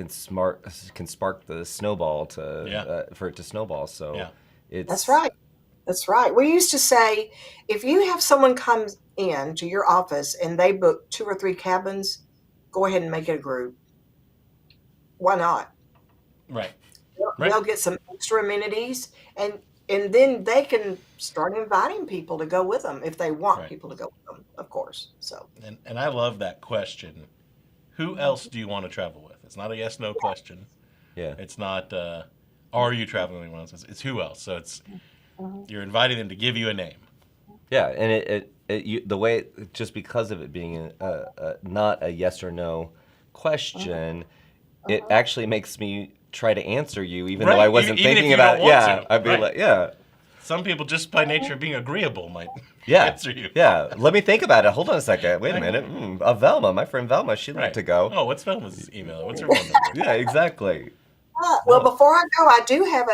S1: spark the snowball for it to snowball. So it's
S3: That's right. That's right. We used to say, if you have someone come in to your office and they book 2 or 3 cabins, go ahead and make it a group. Why not?
S2: Right.
S3: They'll get some extra amenities, and then they can start inviting people to go with them if they want people to go with them, of course. So.
S2: And I love that question. Who else do you want to travel with? It's not a yes/no question.
S1: Yeah.
S2: It's not are you traveling with anyone else? It's who else. So it's you're inviting them to give you a name.
S1: Yeah, and the way, just because of it being not a yes or no question, it actually makes me try to answer you, even though I wasn't
S2: even if
S1: thinking
S2: you
S1: about
S2: don't
S1: it.
S2: want
S1: Yeah,
S2: to.
S1: I'd be like, yeah.
S2: Some people, just by nature of being agreeable, might
S1: Yeah,
S2: answer you.
S1: yeah. Let me think about it. Hold on a second. Wait a minute. Velma, my friend Velma, she'd like
S2: Right.
S1: to go.
S2: Oh, what's Velma's email? What's her phone number?
S1: Yeah, exactly.
S3: Well,
S2: No.
S3: before I go, I do have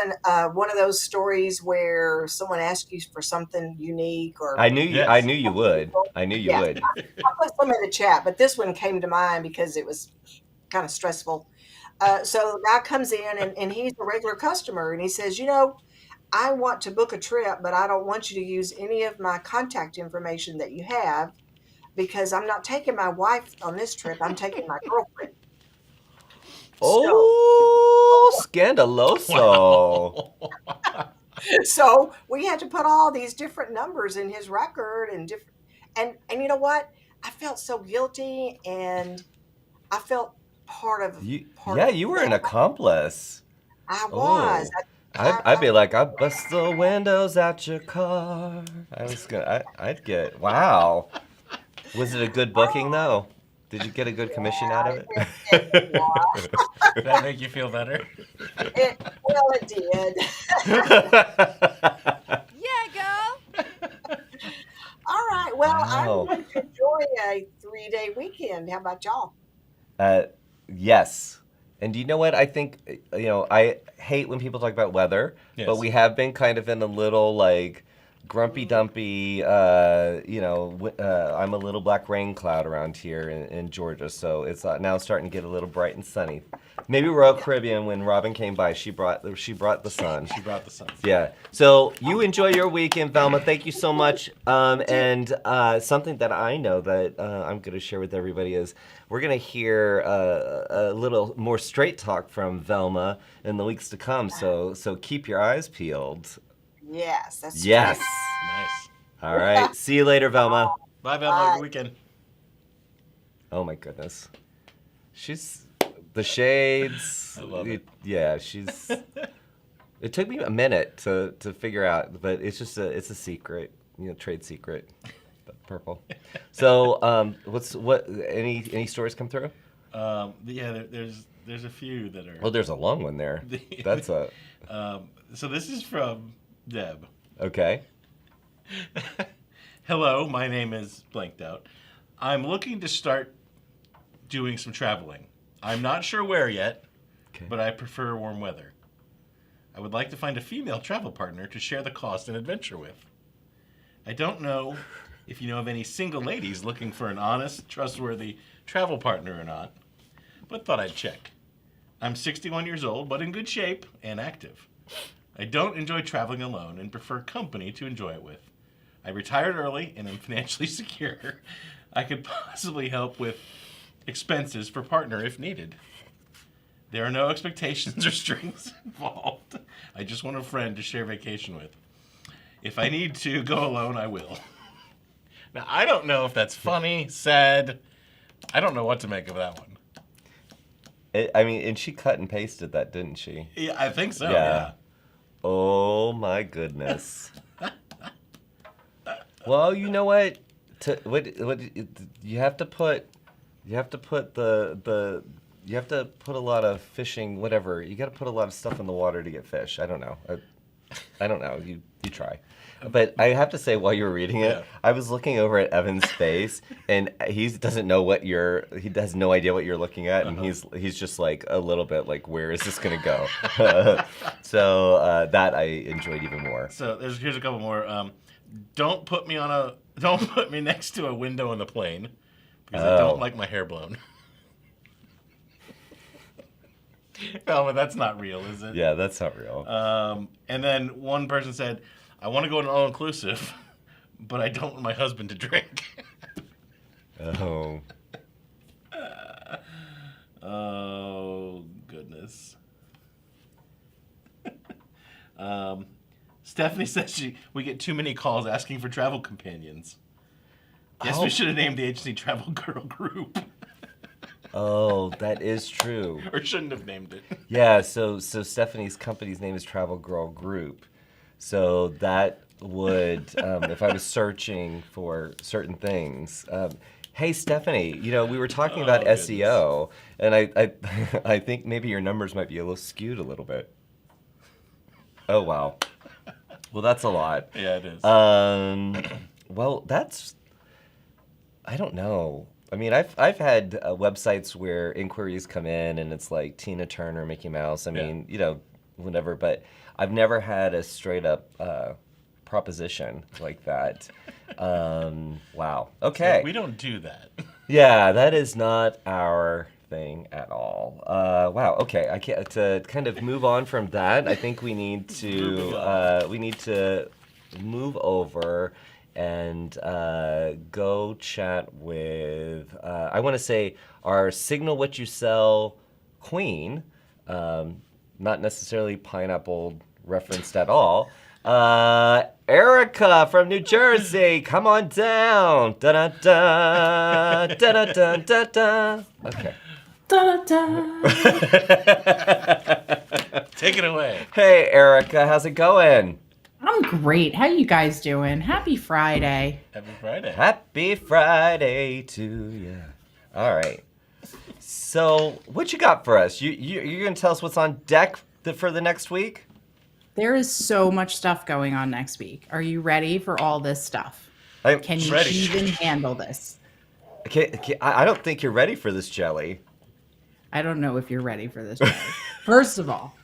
S3: one of those stories where someone asks you for something unique or
S1: I knew you. I
S2: Yes.
S1: knew you would. I knew you
S3: yeah,
S1: would.
S3: I put some in the chat, but this one came to mind because it was kind of stressful. So the guy comes in and he's a regular customer and he says, I want to book a trip, but I don't want you to use any of my contact information that you have because I'm not taking my wife on this trip. I'm taking my girlfriend. So,
S1: Oh, scandaloso.
S2: Wow.
S3: so we had to put all these different numbers in his record and different, and you know what? I felt so guilty and I felt part of part
S1: Yeah,
S3: of
S1: you were an
S3: that.
S1: accomplice.
S3: I was.
S1: Oh, I'd be like, I bust the windows out your car. I'd get, wow. Was it a good booking though? Did you get a good commission out of it?
S2: Did that make you feel better?
S3: It did.
S4: Yeah, girl.
S3: All right. Well, I'm
S1: Wow.
S3: going to enjoy a 3-day weekend. How about y'all?
S1: Yes. And you know what? I think, I hate when people talk about weather,
S2: Yes.
S1: but we have been kind of in a little like grumpy dumpy, I'm a little black rain cloud around here in Georgia. So it's now starting to get a little bright and sunny. Maybe Royal Caribbean, when Robin came by, she brought the sun.
S2: She brought the sun.
S1: Yeah. So you enjoy your weekend, Velma. Thank you so much. And something that I know that I'm going to share with everybody is we're going to hear a little more straight talk from Velma in the weeks to come. So keep your eyes peeled.
S3: Yes, that's
S1: Yes.
S3: true.
S2: Nice.
S1: All right. See you later, Velma.
S2: Bye, Velma. Good weekend.
S1: Oh my goodness. She's the shades.
S2: I love it.
S1: Yeah, she's. It took me a minute to figure out, but it's just it's a secret, trade secret. Purple. So, any stories come through?
S2: Yeah, there's a few that are.
S1: Oh, there's a long one there. That's a
S2: So this is from Deb.
S1: okay.
S2: Hello, my name is blanked out. I'm looking to start doing some traveling. I'm not sure where yet,
S1: Okay.
S2: but I prefer warm weather. I would like to find a female travel partner to share the cost and adventure with. I don't know if you know of any single ladies looking for an honest, trustworthy travel partner or not, but thought I'd check. I'm 61 years old, but in good shape and active. I don't enjoy traveling alone and prefer company to enjoy it with. I retired early and am financially secure. I could possibly help with expenses for partner if needed. There are no expectations or strings involved. I just want a friend to share vacation with. If I need to go alone, I will. Now, I don't know if that's funny, sad. I don't know what to make of that one.
S1: And she cut and pasted that, didn't she?
S2: Yeah, I think so,
S1: Yeah.
S2: yeah.
S1: Oh my goodness. Well, you know what? You have to put a lot of fishing, whatever. You got to put a lot of stuff in the water to get fish. I don't know. I don't know. You try. But I have to say, while you were reading it,
S2: Yeah.
S1: I was looking over at Evan's face, and he has no idea what you're looking at, and he's just like a little bit like, where is this gonna go? So that I enjoyed even more.
S2: So here's a couple more. Don't put me next to a window on the plane because I don't like my hair blown. Oh, but that's not real, is it?
S1: Yeah, that's not real.
S2: And then one person said, I want to go to all-inclusive, but I don't want my husband to drink.
S1: Oh.
S2: Oh, goodness. Stephanie says we get too many calls asking for travel companions. Guess we should have named the agency Travel Girl Group.
S1: Oh, that is true.
S2: Or shouldn't have named it.
S1: Yeah, so Stephanie's company's name is Travel Girl Group. So that would, if I was searching for certain things. Hey, Stephanie, we were talking about
S2: goodness.
S1: SEO, and I think maybe your numbers might be a little skewed a little bit. Oh, wow. Well, that's a lot.
S2: Yeah, it is.
S1: Well, I don't know. I mean, I've had websites where inquiries come in and it's like Tina Turner, Mickey Mouse. I mean, whatever. But I've never had a straight up proposition like that. Wow. Okay.
S2: We don't do that.
S1: Yeah, that is not our thing at all. Wow. Okay. I can't to kind of move on from that. I think we need to move over and go chat with. I want to say our Signal What You Sell queen. Not necessarily pineapple referenced at all. Erica from New Jersey, come on down. Da da da da da da da da. Okay.
S4: Da da.
S2: Take it away.
S1: Hey, Erica, how's it going?
S4: I'm great. How you guys doing? Happy Friday.
S2: Happy Friday.
S1: Happy Friday to you. All right. So, what you got for us? You're gonna tell us what's on deck for the next week?
S4: There is so much stuff going on next week. Are you ready for all this stuff? Can you
S2: ready.
S4: even handle this?
S1: I don't think you're ready for this, Jelly.
S4: I don't know if you're ready for this. Jelly. First of all,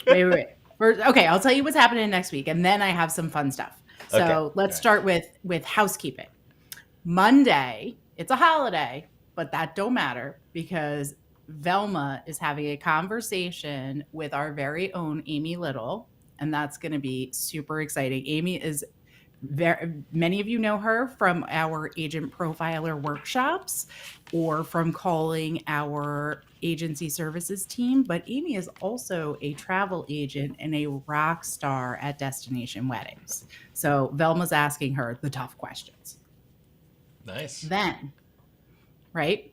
S4: wait. First, okay, I'll tell you what's happening next week, and then I have some fun stuff. So
S1: Okay.
S4: let's start with housekeeping. Monday, it's a holiday, but that don't matter because Velma is having a conversation with our very own Amy Little, and that's going to be super exciting. Amy is many of you know her from our agent profiler workshops or from calling our agency services team, but Amy is also a travel agent and a rock star at destination weddings. So Velma's asking her the tough questions.
S2: Nice.
S4: Then, right?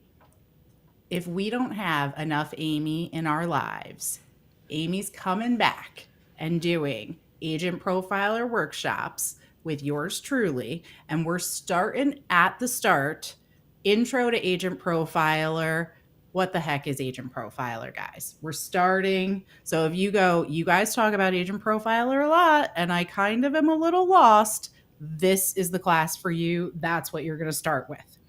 S4: If we don't have enough Amy in our lives, Amy's coming back and doing agent profiler workshops with yours truly. And we're starting at the start, intro to agent profiler. What the heck is agent profiler, guys? We're starting. So if you guys talk about agent profiler a lot, and I kind of am a little lost, this is the class for you. That's what you're going to start with.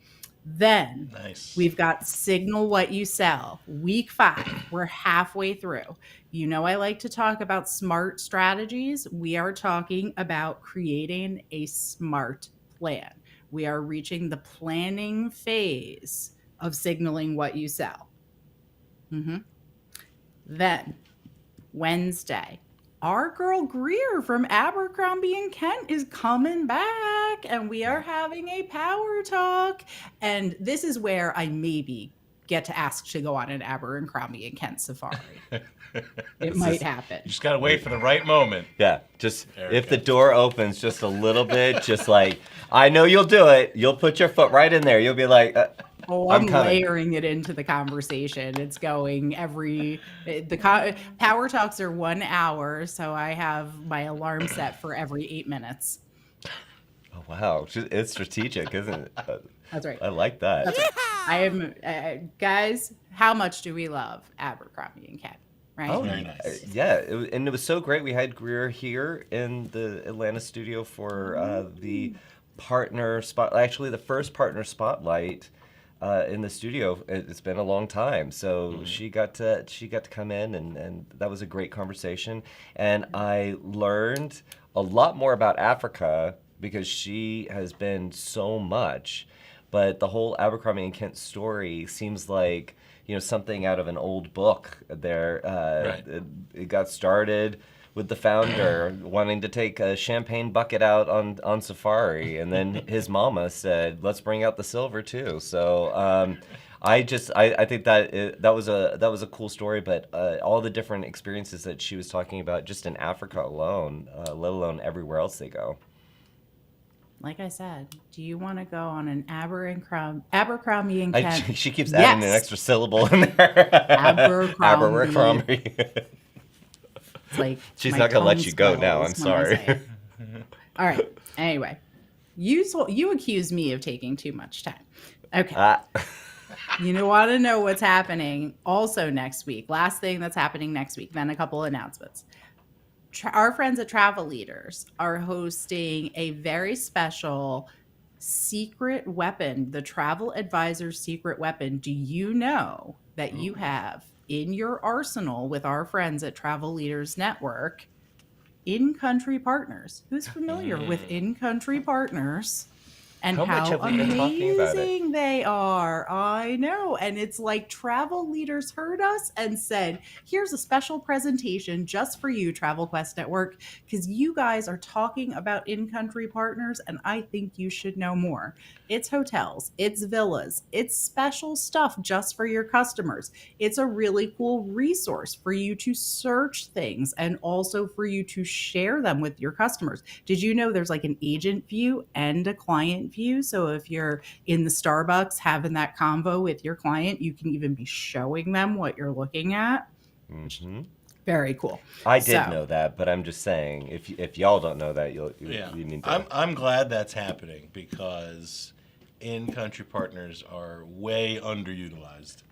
S4: Then we've got Signal What You Sell. Week 5, we're halfway through. You know, I like to talk about smart strategies. We are talking about creating a smart plan. We are reaching the planning phase of signaling what you sell. Then Wednesday, our girl Greer from Abercrombie and Kent is coming back, and we are having a power talk. And this is where I maybe get to ask to go on an Abercrombie and Kent safari. It might happen.
S2: You just gotta wait for the right moment.
S1: Yeah, just if the door opens just a little bit, just like, I know you'll do it. You'll put your foot right in there. You'll be like,
S4: I'm layering it into the conversation. It's going power talks are 1 hour, so I have my alarm set for every 8 minutes.
S1: Oh, wow. It's strategic, isn't it?
S4: That's right.
S1: I like that.
S4: That's right. I am, guys, how much do we love Abercrombie and Kent? Right?
S1: Oh,
S2: Very nice.
S1: Yeah, and it was so great. We had Greer here in the Atlanta studio for the partner spot. Actually, the first partner spotlight in the studio. It's been a long time, so she got to come in, and that was a great conversation. And I learned a lot more about Africa because she has been so much. But the whole Abercrombie and Kent story seems like, something out of an old book. It got started with the founder wanting to take a champagne bucket out on safari, and then his mama said, "Let's bring out the silver too." So I think that was a cool story. But all the different experiences that she was talking about just in Africa alone, let alone everywhere else they go.
S4: Like I said, do you want to go on an Abercrombie and Kent?
S1: She keeps adding an extra syllable in there.
S4: Abercrombie. It's like
S1: she's not gonna let you go now. I'm sorry.
S4: All right. Anyway, you accused me of taking too much time. Okay. You want to know what's happening also next week. Last thing that's happening next week. Then a couple announcements. Our friends at Travel Leaders are hosting a very special secret weapon, the travel advisor's secret weapon. Do you know that you have in your arsenal with our friends at Travel Leaders Network in-country partners? Who's familiar with in-country partners and
S1: How much
S4: how
S1: have we been talking about it?
S4: amazing they are? I know. And it's like Travel Leaders heard us and said, here's a special presentation just for you, Travel Quest Network, because you guys are talking about in-country partners, and I think you should know more. It's hotels, it's villas, it's special stuff just for your customers. It's a really cool resource for you to search things and also for you to share them with your customers. Did you know there's like an agent view and a client view? So if you're in the Starbucks having that convo with your client, you can even be showing them what you're looking at.
S1: Mm-hmm.
S4: Very cool.
S1: I did know that, but I'm just saying, if y'all don't know that, you need to.
S2: I'm glad that's happening because in-country partners are way underutilized.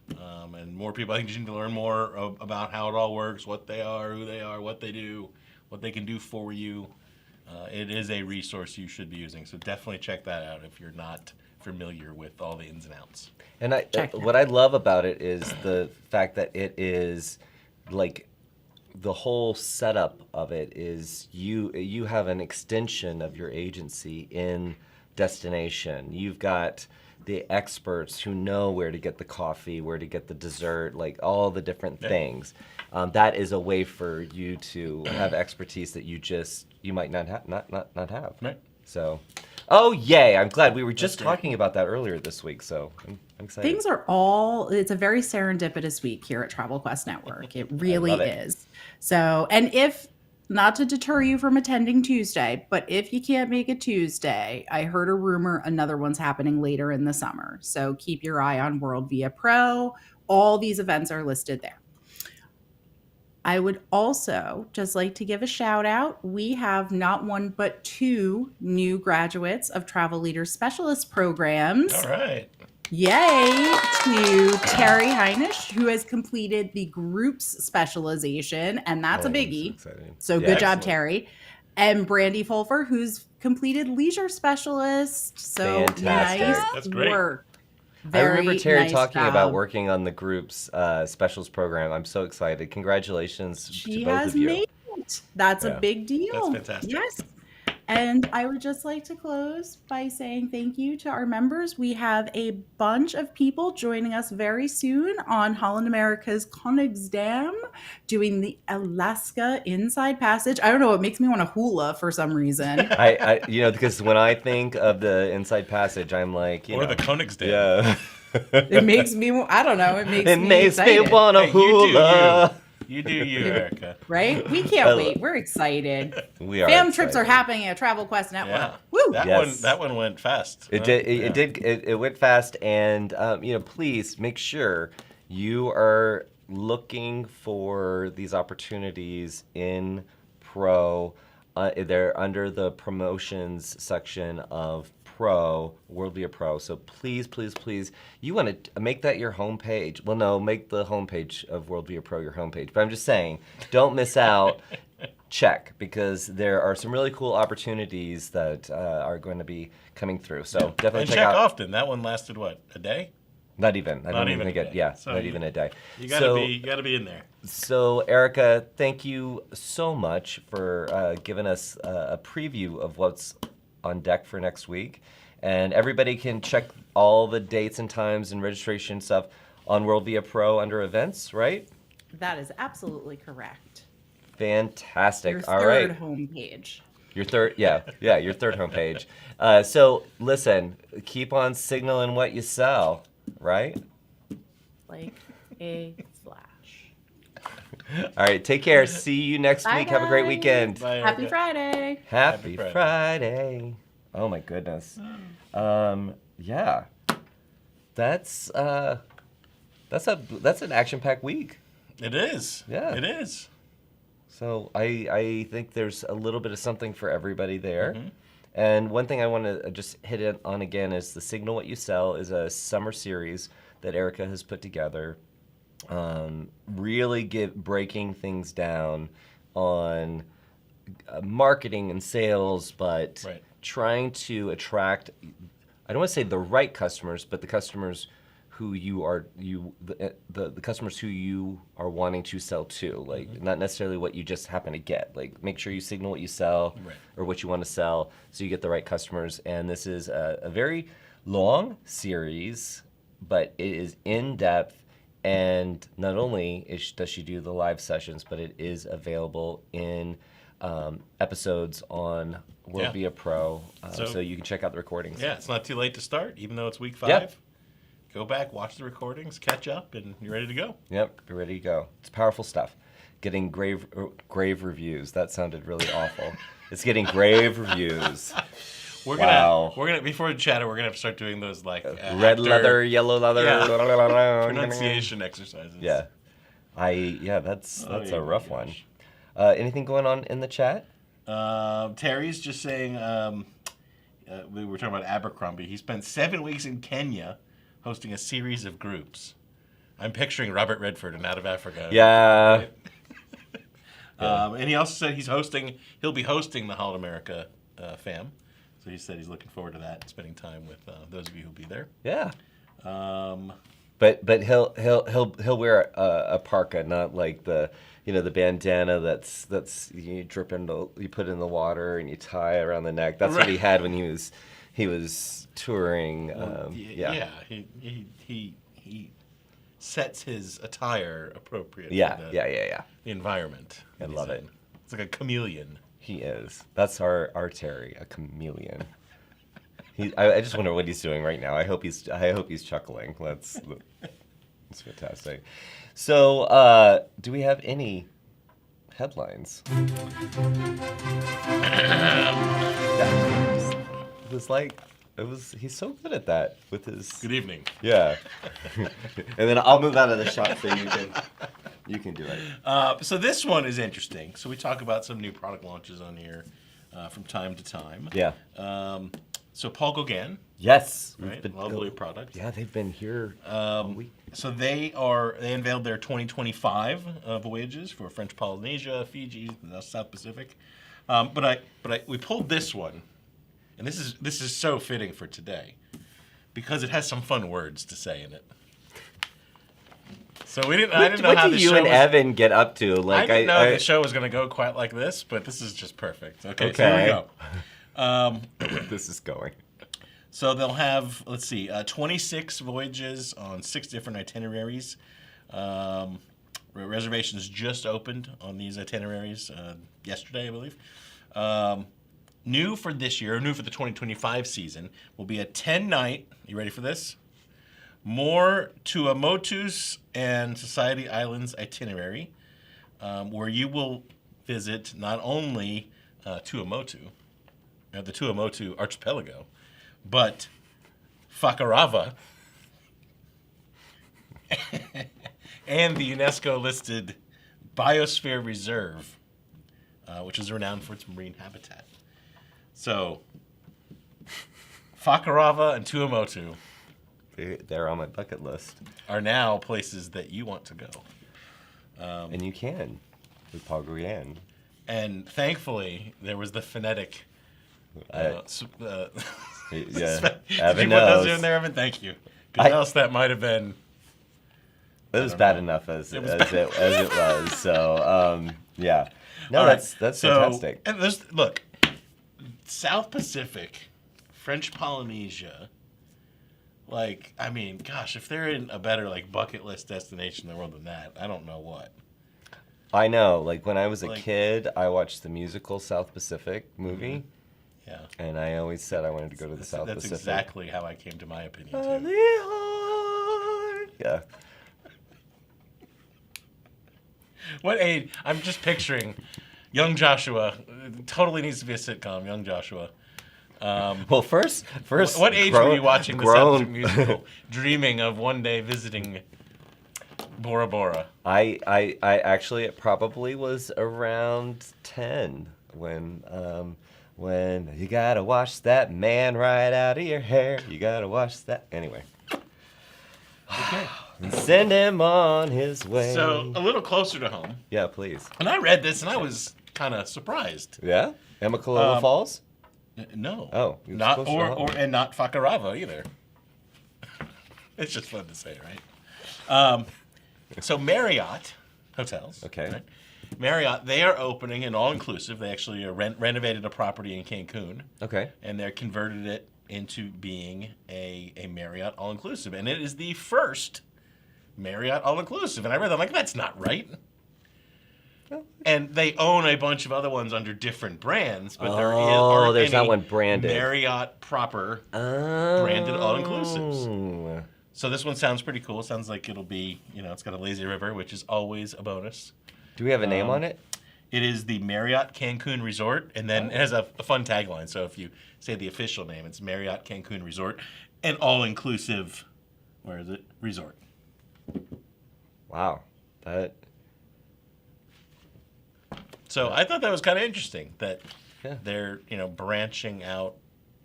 S2: And more people, I think, need to learn more about how it all works, what they are, who they are, what they do, what they can do for you. It is a resource you should be using, so definitely check that out if you're not familiar with all the ins and outs.
S1: And what I love about it is the fact that it is like the whole setup of it is you have an extension of your agency in destination. You've got the experts who know where to get the coffee, where to get the dessert, like all the different things. That is a way for you to have expertise that you might not have.
S2: Right.
S1: So, oh yay! I'm glad we were just talking about that earlier this week. So I'm excited.
S4: Things are it's a very serendipitous week here at Travel Quest Network. It really is. So, and if not to deter you from attending Tuesday, but if you can't make it Tuesday, I heard a rumor another one's happening later in the summer. So keep your eye on WorldVia Pro. All these events are listed there. I would also just like to give a shout out. We have not one, but two new graduates of Travel Leaders Specialist programs.
S2: All right.
S4: Yay to Terry Heinisch, who has completed the groups specialization, and that's a biggie. So good job, Terry. And Brandy Fulfer, who's completed leisure specialist. So nice
S2: That's great.
S4: work.
S1: I remember Terry
S4: nice
S1: talking
S4: job.
S1: about working on the group's specials program. I'm so excited. Congratulations to both of you.
S4: Made it. That's a big deal.
S2: That's fantastic.
S4: Yes. And I would just like to close by saying thank you to our members. We have a bunch of people joining us very soon on Holland America's Koningsdam doing the Alaska Inside Passage. I don't know, it makes me want to hula for some reason.
S1: I because when I think of the Inside Passage, I'm like,
S2: or the Koningsdam.
S1: Yeah.
S4: It makes me, I don't know, it makes me
S1: me
S4: excited.
S1: want to hula.
S2: You do you, Erica.
S4: Right? We can't wait. We're excited.
S1: We are.
S4: Fam trips are happening at Travel Quest Network.
S2: Yeah.
S4: Woo!
S2: That one went fast.
S1: It did. It went fast, and please make sure you are looking for these opportunities in Pro. They're under the promotions section of Pro, WorldVia Pro. So please, please, please, you want to make that your homepage. Well, no, make the homepage of WorldVia Pro your homepage. But I'm just saying, don't miss out. Check, because there are some really cool opportunities that are going to be coming through. So definitely
S2: and
S1: check
S2: check
S1: out.
S2: often. That one lasted what, a day?
S1: Not even. I don't even
S2: a
S1: think
S2: day.
S1: not even a day.
S2: You gotta be in there.
S1: So Erica, thank you so much for giving us a preview of what's on deck for next week. And everybody can check all the dates and times and registration stuff on WorldVia Pro under events, right?
S4: That is absolutely correct.
S1: Fantastic.
S4: Your
S1: All right.
S4: third homepage.
S1: Your third, your third homepage. So listen, keep on signaling what you sell, right?
S4: Like a flash.
S1: All right, take care. See you next
S4: Bye,
S1: week. Have a great
S4: guys.
S1: weekend.
S2: Bye,
S4: Happy
S2: Erica.
S4: Friday.
S1: Happy
S2: Friday.
S1: Friday. Oh my goodness. Yeah. That's an action-packed week.
S2: It is.
S1: Yeah.
S2: It is.
S1: So I think there's a little bit of something for everybody there.
S2: Mm-hmm.
S1: And one thing I want to just hit it on again is the Signal What You Sell is a summer series that Erica has put together. Really breaking things down on marketing and sales, but trying to attract, I don't want to say the right customers, but the customers who the customers who you are wanting to sell to, like not necessarily what you just happen to get. Like make sure you signal what you sell or what you want to sell so you get the right customers. And this is a very long series, but it is in depth. And not only does she do the live sessions, but it is available in episodes on WorldVia Pro, so you can check out the recordings.
S2: Yeah, it's not too late to start, even though it's week 5.
S1: Yep.
S2: Go back, watch the recordings, catch up, and you're ready to go.
S1: Yep, you're ready to go. It's powerful stuff. Getting grave reviews. That sounded really awful. It's getting grave reviews.
S2: We're gonna before the chatter, we're gonna have to start doing those like
S1: red leather, yellow leather,
S2: pronunciation exercises.
S1: Yeah, that's a rough one. Anything going on in the chat?
S2: Terry's just saying we were talking about Abercrombie. He spent 7 weeks in Kenya hosting a series of groups. I'm picturing Robert Redford and Out of Africa.
S1: Yeah.
S2: And he also said he'll be hosting the Holland America fam. So he said he's looking forward to that, spending time with those of you who'll be there.
S1: Yeah. But he'll wear a parka, not like the bandana that's you put in the water and you tie around the neck. That's what he had when he was touring.
S2: He sets his attire appropriate.
S1: For
S2: the environment.
S1: I love it.
S2: It's like a chameleon.
S1: He is. That's our Terry, a chameleon. I just wonder what he's doing right now. I hope he's chuckling. That's fantastic. So, do we have any headlines? He's so good at that with his.
S2: Good evening.
S1: Yeah. And then I'll move out of the shot so you can do it.
S2: So this one is interesting. So we talk about some new product launches on here from time to time.
S1: Yeah.
S2: So Paul Gauguin.
S1: Yes.
S2: Right. Lovely product.
S1: Yeah, they've been here all week.
S2: So they unveiled their 2025 voyages for French Polynesia, Fiji, the South Pacific. But we pulled this one, and this is so fitting for today because it has some fun words to say in it. So I didn't know how the show. What do you and
S1: Evan get up to?
S2: Like I didn't know the show was going to go quite like this, but this is just perfect. Okay. So here we go.
S1: This is going.
S2: So they'll have 26 voyages on 6 different itineraries. Reservations just opened on these itineraries yesterday, I believe. New for this year, new for the 2025 season, will be a 10-night. You ready for this? More Tuamotus and Society Islands itinerary, where you will visit not only Tuamotu, the Tuamotu archipelago, but Fakarava and the UNESCO-listed Biosphere Reserve, which is renowned for its marine habitat. So, Fakarava and Tuamotu.
S1: They're on my bucket list.
S2: Are now places that you want to go.
S1: And you can with Paul Gauguin.
S2: And thankfully, there was the phonetic.
S1: Yeah,
S2: Did you
S1: Evan
S2: put those
S1: knows.
S2: in there, Evan? Thank you. Because else that might have been.
S1: It was bad enough as it was. So yeah. No,
S2: All
S1: that's
S2: right.
S1: fantastic.
S2: And look, South Pacific, French Polynesia. Like, I mean, gosh, if they're in a better bucket list destination in the world than that, I don't know what.
S1: I know. Like when I was a kid, I watched the musical South Pacific movie.
S2: Mm-hmm. Yeah.
S1: And I always said I wanted to go to the South
S2: Pacific. That's exactly how I came to my opinion too.
S1: Yeah.
S2: What age? I'm just picturing young Joshua. It totally needs to be a sitcom, young Joshua.
S1: Well, first,
S2: what age were you watching the South Pacific musical, dreaming of one day visiting Bora Bora?
S1: I actually, it probably was around 10 when you gotta wash that man right out of your hair. You gotta wash that anyway.
S2: Okay.
S1: And send him on his way.
S2: So a little closer to home.
S1: Yeah, please.
S2: And I read this and I was kind of surprised.
S1: Yeah, Emma Kalila Falls.
S2: No.
S1: Oh, you're
S2: not
S1: supposed to know.
S2: and not Fakarava either. It's just fun to say, right? So Marriott hotels.
S1: Okay.
S2: Right? Marriott, they are opening an all-inclusive. They actually renovated a property in Cancun.
S1: Okay.
S2: And they're converted it into being a Marriott all-inclusive. And it is the first Marriott all-inclusive. And I read that, I'm like, that's not right. And they own a bunch of other ones under different brands, but
S1: there's not one branded.
S2: Marriott proper branded all-inclusives. So this one sounds pretty cool. Sounds like it'll be, it's got a lazy river, which is always a bonus.
S1: Do we have a name on it?
S2: It is the Marriott Cancun Resort, and then it has a fun tagline. So if you say the official name, it's Marriott Cancun Resort, an all-inclusive, where is it, resort.
S1: Wow.
S2: So I thought that was kind of interesting that
S1: Yeah.
S2: they're, branching out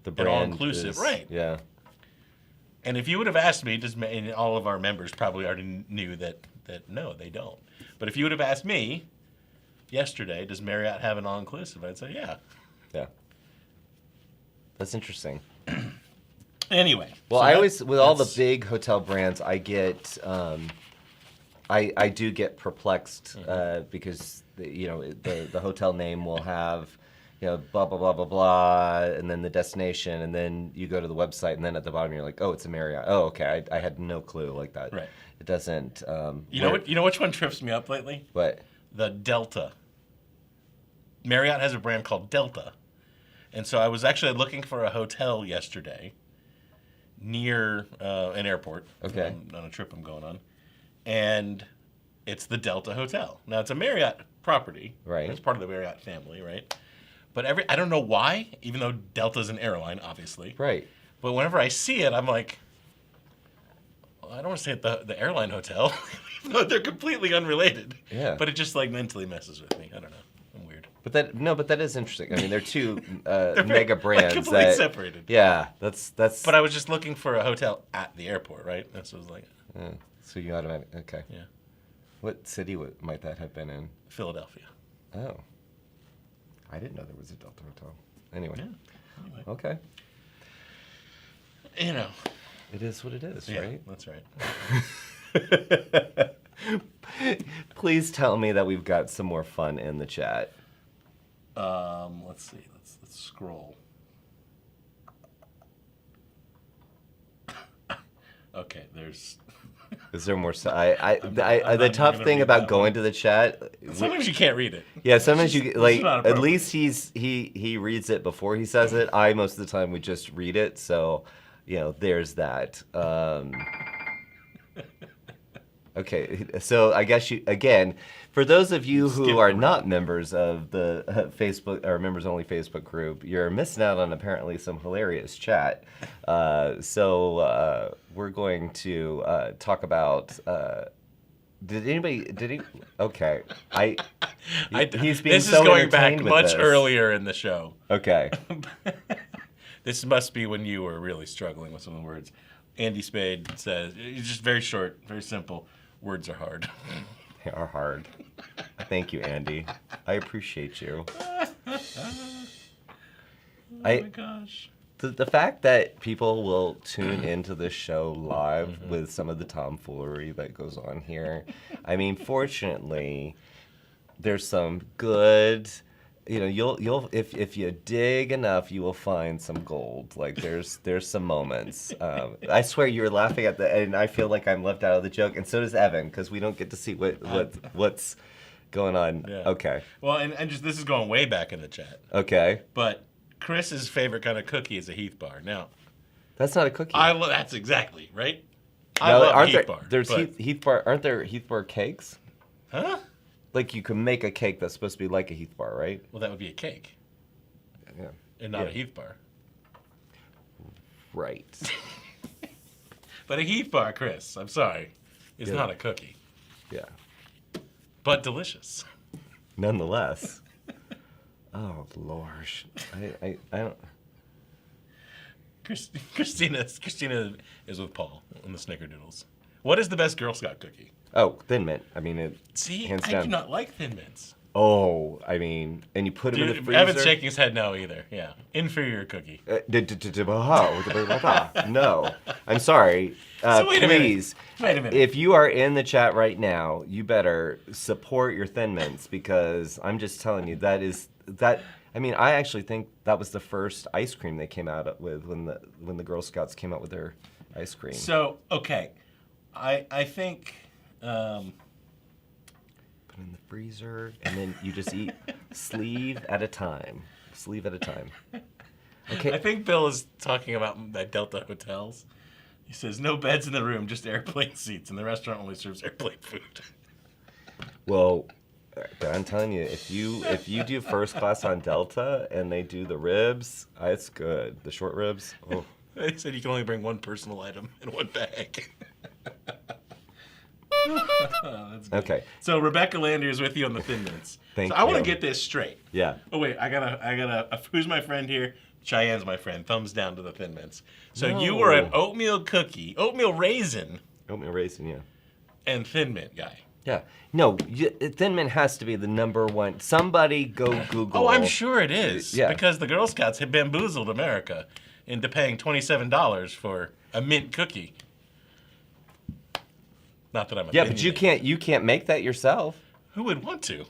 S1: The
S2: an
S1: brand
S2: all-inclusive.
S1: is-
S2: Right.
S1: Yeah.
S2: And if you would have asked me, and all of our members probably already knew that no, they don't. But if you would have asked me yesterday, does Marriott have an all-inclusive? I'd say, yeah.
S1: Yeah. That's interesting.
S2: Anyway.
S1: Well,
S2: so
S1: I
S2: that-
S1: always, with all the
S2: that's-
S1: big hotel brands, I get, I do get perplexed because the hotel name will have, blah blah blah blah blah, and then the destination, and then you go to the website, and then at the bottom you're like, oh, it's a Marriott. Oh, okay, I had no clue like that.
S2: Right.
S1: It doesn't.
S2: You know which one trips me up lately?
S1: What?
S2: The Delta. Marriott has a brand called Delta. And so I was actually looking for a hotel yesterday near an airport.
S1: Okay.
S2: On a trip I'm going on. And it's the Delta Hotel. Now, it's a Marriott property.
S1: Right.
S2: It's part of the Marriott family, right? But I don't know why, even though Delta's an airline, obviously.
S1: Right.
S2: But whenever I see it, I'm like, well, I don't want to stay at the airline hotel. Even though they're completely unrelated.
S1: Yeah.
S2: But it just mentally messes with me. I don't know. I'm weird.
S1: But that is interesting. I mean, they're two
S2: They're
S1: mega brands
S2: completely
S1: that
S2: separated.
S1: Yeah, that's.
S2: But I was just looking for a hotel at the airport, right? That's what I was like.
S1: So you automatically okay.
S2: Yeah.
S1: What city might that have been in?
S2: Philadelphia.
S1: Oh, I didn't know there was a Delta Hotel. Anyway,
S2: Yeah. Anyway.
S1: Okay, it is what it is,
S2: Yeah,
S1: right?
S2: that's right.
S1: Please tell me that we've got some more fun in the chat.
S2: Let's see. Let's scroll. Okay, there's.
S1: Is there more?
S2: I'm
S1: The
S2: not
S1: tough
S2: gonna
S1: thing
S2: read
S1: about
S2: that
S1: going
S2: one.
S1: to the chat.
S2: Sometimes you can't read it.
S1: Yeah, sometimes you like.
S2: not
S1: At
S2: appropriate.
S1: least he reads it before he says it. I most of the time would just read it. So, there's that. Okay, so I guess for those of you who
S2: Skip
S1: are
S2: around.
S1: not members of the Facebook or members only Facebook group, you're missing out on apparently some hilarious chat. So we're going to talk about. Okay, he's being
S2: This
S1: so
S2: is going back
S1: entertained with
S2: much
S1: this.
S2: earlier in the show.
S1: Okay,
S2: This must be when you were really struggling with some of the words. Andy Spade says, it's just very short, very simple. Words are hard.
S1: they are hard. Thank you, Andy. I appreciate you.
S2: Oh
S1: I-
S2: my gosh.
S1: The fact that people will tune into this show live with some of the tomfoolery that goes on here, I mean, fortunately, there's some good. You'll if you dig enough, you will find some gold. Like there's some moments. I swear you were laughing at and I feel like I'm left out of the joke, and so does Evan because we don't get to see what's going on.
S2: Yeah.
S1: Okay.
S2: Well, and just this is going way back in the chat.
S1: Okay.
S2: But Chris's favorite kind of cookie is a Heath bar. Now,
S1: That's not a cookie.
S2: that's exactly right. I
S1: Now,
S2: love
S1: aren't
S2: Heath
S1: there,
S2: bar.
S1: There's
S2: but-
S1: Heath bar. Aren't there Heath bar cakes?
S2: Huh?
S1: Like you can make a cake that's supposed to be like a Heath bar, right?
S2: Well, that would be a cake
S1: Yeah.
S2: and not
S1: Yeah.
S2: a Heath bar.
S1: Right.
S2: But a Heath bar, Chris, I'm sorry, is
S1: Yeah.
S2: not a cookie,
S1: Yeah.
S2: but delicious.
S1: Nonetheless. Oh Lord. I don't.
S2: Christina is with Paul on the Snickerdoodles. What is the best Girl Scout cookie?
S1: Oh, Thin Mint. I mean, it.
S2: See,
S1: Hands
S2: I
S1: down.
S2: do not like Thin Mints.
S1: Oh, I mean, and you put them in the
S2: Dude,
S1: freezer.
S2: Evan's shaking his head no either. Yeah. Inferior cookie.
S1: No, I'm sorry.
S2: So wait a minute.
S1: Please,
S2: Wait a minute.
S1: if you are in the chat right now, you better support your Thin Mints because I'm just telling you that. I mean, I actually think that was the first ice cream they came out with when the Girl Scouts came out with their ice cream.
S2: So, okay. I think...
S1: Put it in the freezer, and then you just eat sleeve at a time. Sleeve at a time. Okay.
S2: I think Bill is talking about that Delta Hotels. He says, no beds in the room, just airplane seats, and the restaurant only serves airplane food.
S1: Well, I'm telling you, if you do first class on Delta and they do the ribs, it's good. The short ribs. Oh.
S2: They said you can only bring one personal item in one bag. That's good.
S1: Okay.
S2: So Rebecca Lander is with you on the Thin Mints.
S1: Thank
S2: I want
S1: you.
S2: to get this straight.
S1: Yeah.
S2: Oh wait, I gotta. Who's my friend here? Cheyenne's my friend. Thumbs down to the Thin Mints. So you were an oatmeal raisin,
S1: Oatmeal raisin, yeah.
S2: and Thin Mint guy.
S1: Yeah. No, Thin Mint has to be the number one. Somebody go Google.
S2: Oh, I'm sure it is.
S1: Yeah.
S2: Because the Girl Scouts have bamboozled America into paying $27 for a mint cookie. Not that I'm
S1: Yeah, but you can't make that yourself.
S2: Who would want to?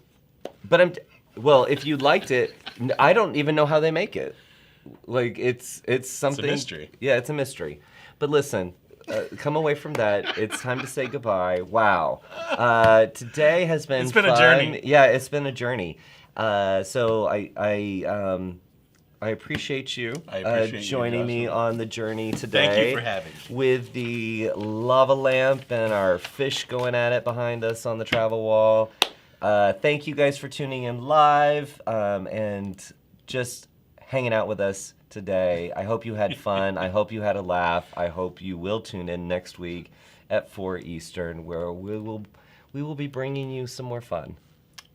S1: But well, if you liked it, I don't even know how they make it. Like it's something.
S2: It's a mystery.
S1: Yeah, it's a mystery. But listen, come away from that. It's time to say goodbye. Wow. Today has been.
S2: It's been
S1: fun.
S2: a journey.
S1: Yeah, it's been a journey. So I appreciate you joining me on the journey today.
S2: Thank you for having me.
S1: With the lava lamp and our fish going at it behind us on the travel wall. Thank you guys for tuning in live and just hanging out with us today. I hope you had fun. I hope you had a laugh. I hope you will tune in next week at 4 Eastern, where we will be bringing you some more fun.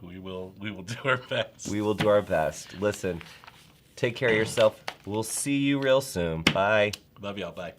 S2: We will do our best.
S1: We will do our best. Listen, take care of yourself. We'll see you real soon. Bye.
S2: Love y'all. Bye.